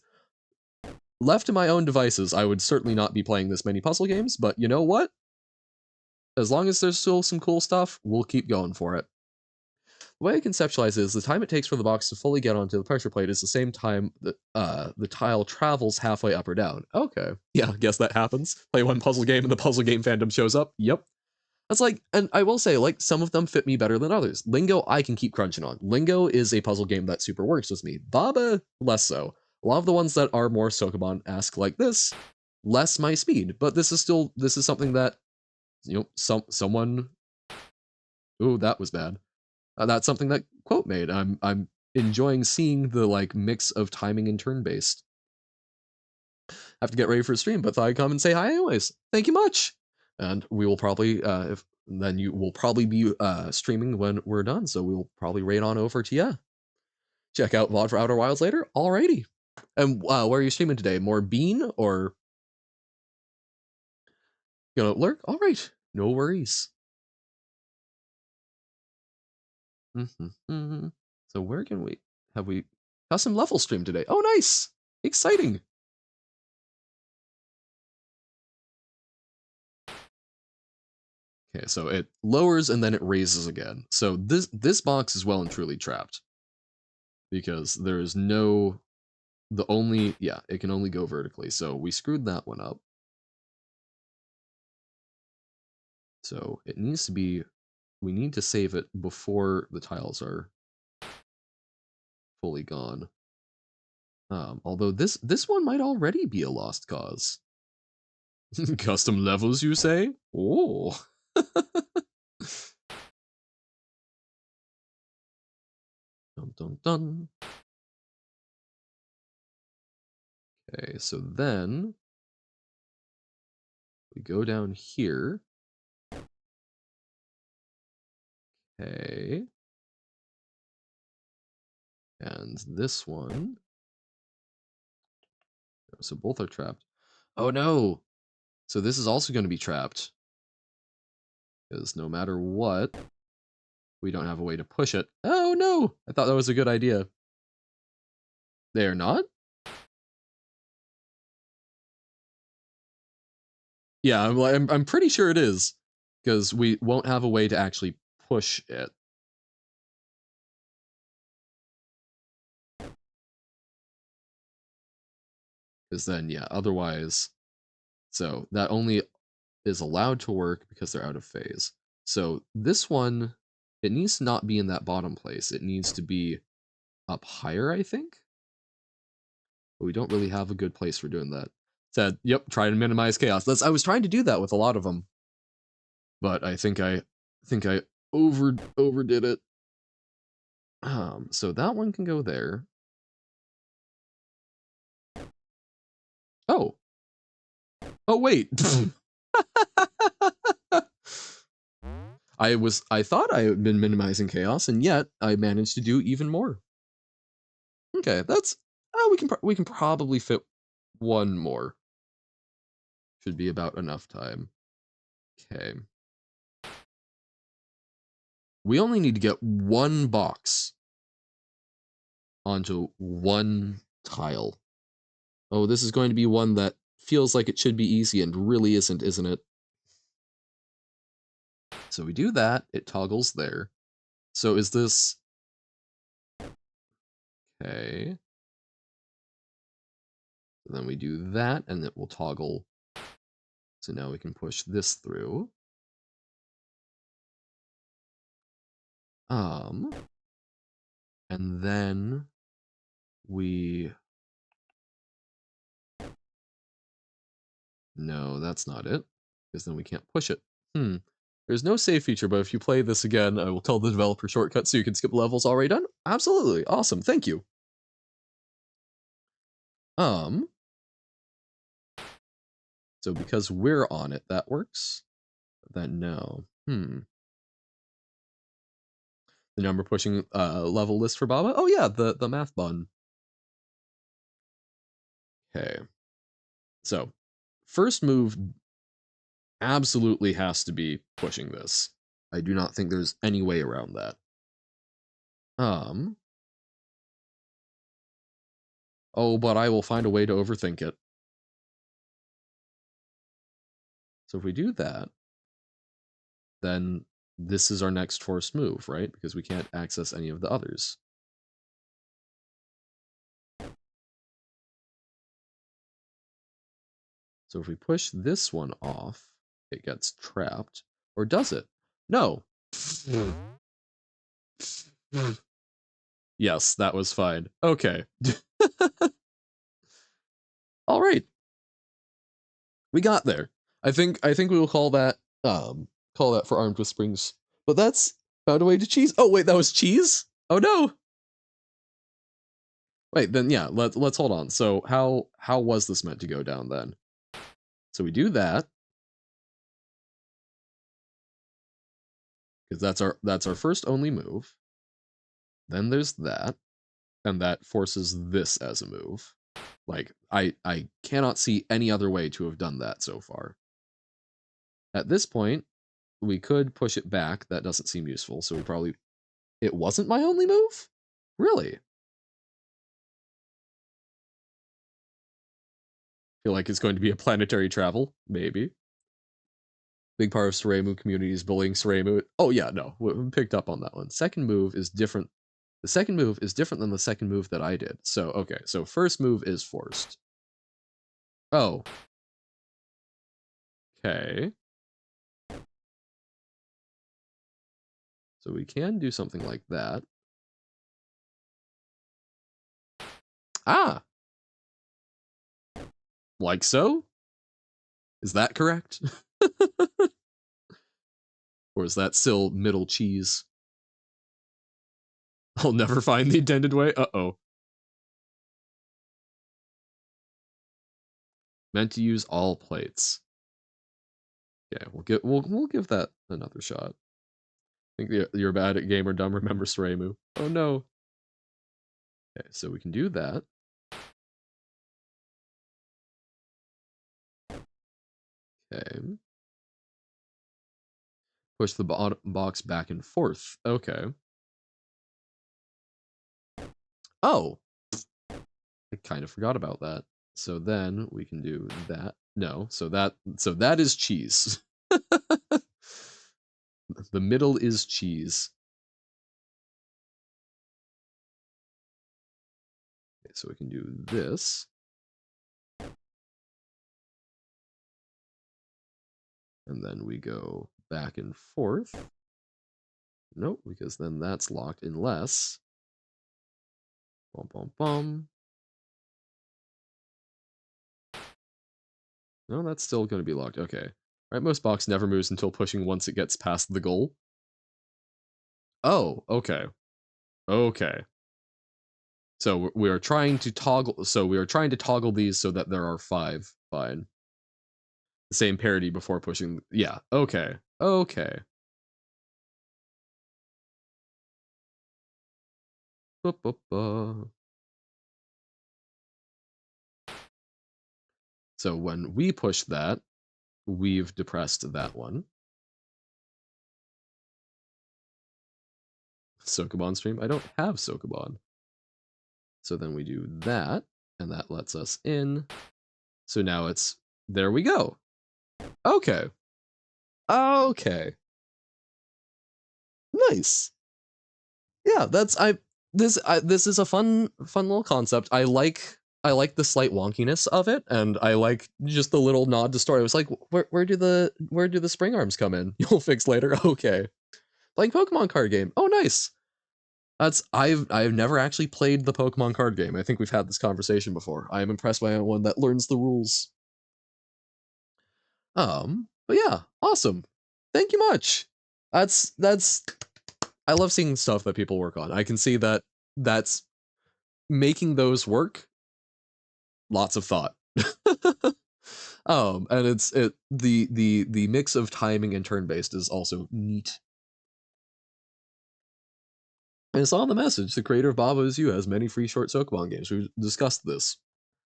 left to my own devices, I would certainly not be playing this many puzzle games, but you know what? As long as there's still some cool stuff, we'll keep going for it. The way I conceptualize it is the time it takes for the box to fully get onto the pressure plate is the same time that the tile travels halfway up or down. Okay. Yeah, I guess that happens. Play one puzzle game and the puzzle game fandom shows up. Yep. That's like, and I will say, like, some of them fit me better than others. Lingo, I can keep crunching on. Lingo is a puzzle game that super works with me. Baba, less so. A lot of the ones that are more Sokoban-esque like this, less my speed. But this is something that, someone, ooh, that was bad. That's something that Quote made. I'm enjoying seeing the like mix of timing and turn based. Have to get ready for a stream, but thought I'd come and say hi anyways. Thank you much. And we will probably if then you will probably be streaming when we're done, so we will probably raid on over to ya. Check out VOD for Outer Wilds later. Alrighty. And where are you streaming today? More Bean or lurk? All right, no worries. Mm-hmm. So where can we have we custom level stream today? Oh, nice, exciting. Okay, so it lowers and then it raises again. So this box is well and truly trapped because there is no it can only go vertically. So we screwed that one up. So it needs to be we need to save it before the tiles are fully gone. Although this one might already be a lost cause. Custom levels, you say? Oh. Dun dun dun. Okay, so then we go down here. Okay. And this one. So both are trapped. Oh no! So this is also going to be trapped. Because no matter what, we don't have a way to push it. Oh no! I thought that was a good idea. They are not? Yeah, I'm pretty sure it is, because we won't have a way to actually push it. Because then, yeah, otherwise, so that only is allowed to work because they're out of phase. So this one, it needs to not be in that bottom place. It needs to be up higher, I think. But we don't really have a good place for doing that. Said, yep, try to minimize chaos. I was trying to do that with a lot of them, but I think I overdid it. So that one can go there. Oh. Oh wait. I thought I had been minimizing chaos, and yet I managed to do even more. Okay, that's we can probably fit one more. Should be about enough time. Okay. We only need to get one box onto one tile. Oh, this is going to be one that feels like it should be easy and really isn't it? So we do that, it toggles there. So is this... Okay. And then we do that, and it will toggle. So now we can push this through. And then we... No, that's not it, because then we can't push it. There's no save feature, but if you play this again, I will tell the developer shortcut so you can skip levels already done. Absolutely. Awesome. Thank you. So because we're on it, that works. But then no. The number pushing level list for Baba? Oh yeah, the math button. Okay. So first move absolutely has to be pushing this. I do not think there's any way around that. Oh, but I will find a way to overthink it. So if we do that, then this is our next forced move, right? Because we can't access any of the others. So if we push this one off, it gets trapped. Or does it? No. Yes, that was fine. Okay. All right. We got there. I think we will call that for Armed with Springs. But that's found a way to cheese. Oh wait, that was cheese? Oh no. Wait, then yeah, let's hold on. So how was this meant to go down then? So we do that. Because that's our first only move. Then there's that. And that forces this as a move. Like, I cannot see any other way to have done that so far. At this point, we could push it back. That doesn't seem useful, so we probably... It wasn't my only move? Really? Feel like it's going to be a planetary travel? Maybe. Big part of Soremu community is bullying Soremu. Oh yeah, no, we picked up on that one. Second move is different. The second move is different than the second move that I did. So, okay, so first move is forced. Oh. Okay. So we can do something like that. Ah! Like so? Is that correct? Or is that still middle cheese? I'll never find the intended way? Uh-oh. Meant to use all plates. Yeah, we'll give that another shot. I think you're bad at game or dumb, remember Soremu. Oh no. Okay, so we can do that. Okay. Push the box back and forth. Okay. Oh. I kind of forgot about that. So then we can do that. No, so that is cheese. The middle is cheese. Okay, so we can do this. And then we go back and forth. Nope, because then that's locked unless. Bum, bum, bum. No, that's still going to be locked. Okay. Right, most box never moves until pushing once it gets past the goal. Oh, okay. Okay. So we are trying to toggle. So we are trying to toggle these so that there are 5. Fine. The same parity before pushing. Yeah. Okay. Okay. Ba, ba, ba. So when we push that, we've depressed that one. Sokoban stream. I don't have Sokoban. So then we do that, and that lets us in. So now it's, there we go. Okay. Okay. Nice. Yeah, this is a fun little concept. I like the slight wonkiness of it, and I like just the little nod to story. I was like, where do the spring arms come in? You'll fix later. Okay. Playing Pokemon card game. Oh, nice. I've never actually played the Pokemon card game. I think we've had this conversation before. I am impressed by anyone that learns the rules. But yeah, awesome. Thank you much. That's I love seeing stuff that people work on. I can see that that's making those work. Lots of thought. And the mix of timing and turn based is also neat. And I saw in the message the creator of Baba Is You has many free short Sokoban games. We discussed this,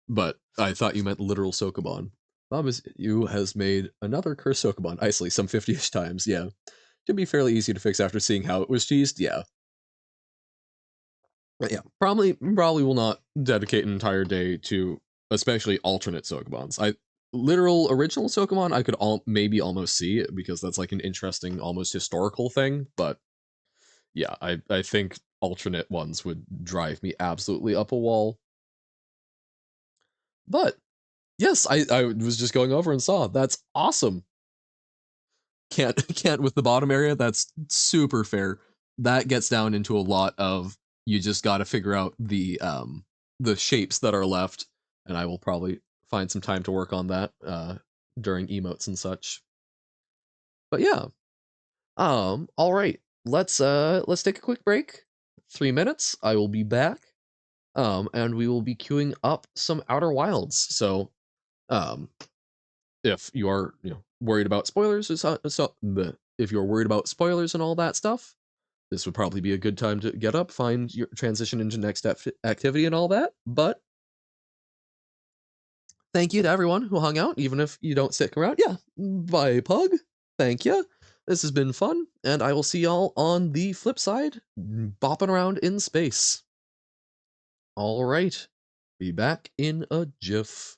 but I thought you meant literal Sokoban. Baba Is You has made another cursed Sokoban, Isley, some 50-ish times. Yeah, can be fairly easy to fix after seeing how it was cheesed. Yeah. But yeah, probably will not dedicate an entire day to especially alternate Sokobans. Literal original Sokobon I could maybe almost see because that's like an interesting almost historical thing, but yeah, I think alternate ones would drive me absolutely up a wall. But yes, I was just going over and saw that's awesome. Can't with the bottom area. That's super fair. That gets down into a lot of you just got to figure out the shapes that are left, and I will probably find some time to work on that during emotes and such. But yeah, all right, let's take a quick break. 3 minutes. I will be back. And we will be queuing up some Outer Wilds. So, um, if you are worried about spoilers, if you're worried about spoilers and all that stuff, this would probably be a good time to get up, find your transition into next activity and all that. But thank you to everyone who hung out, even if you don't stick around. Yeah, bye, Pug. Thank you. This has been fun, and I will see y'all on the flip side, bopping around in space. All right, be back in a jiff.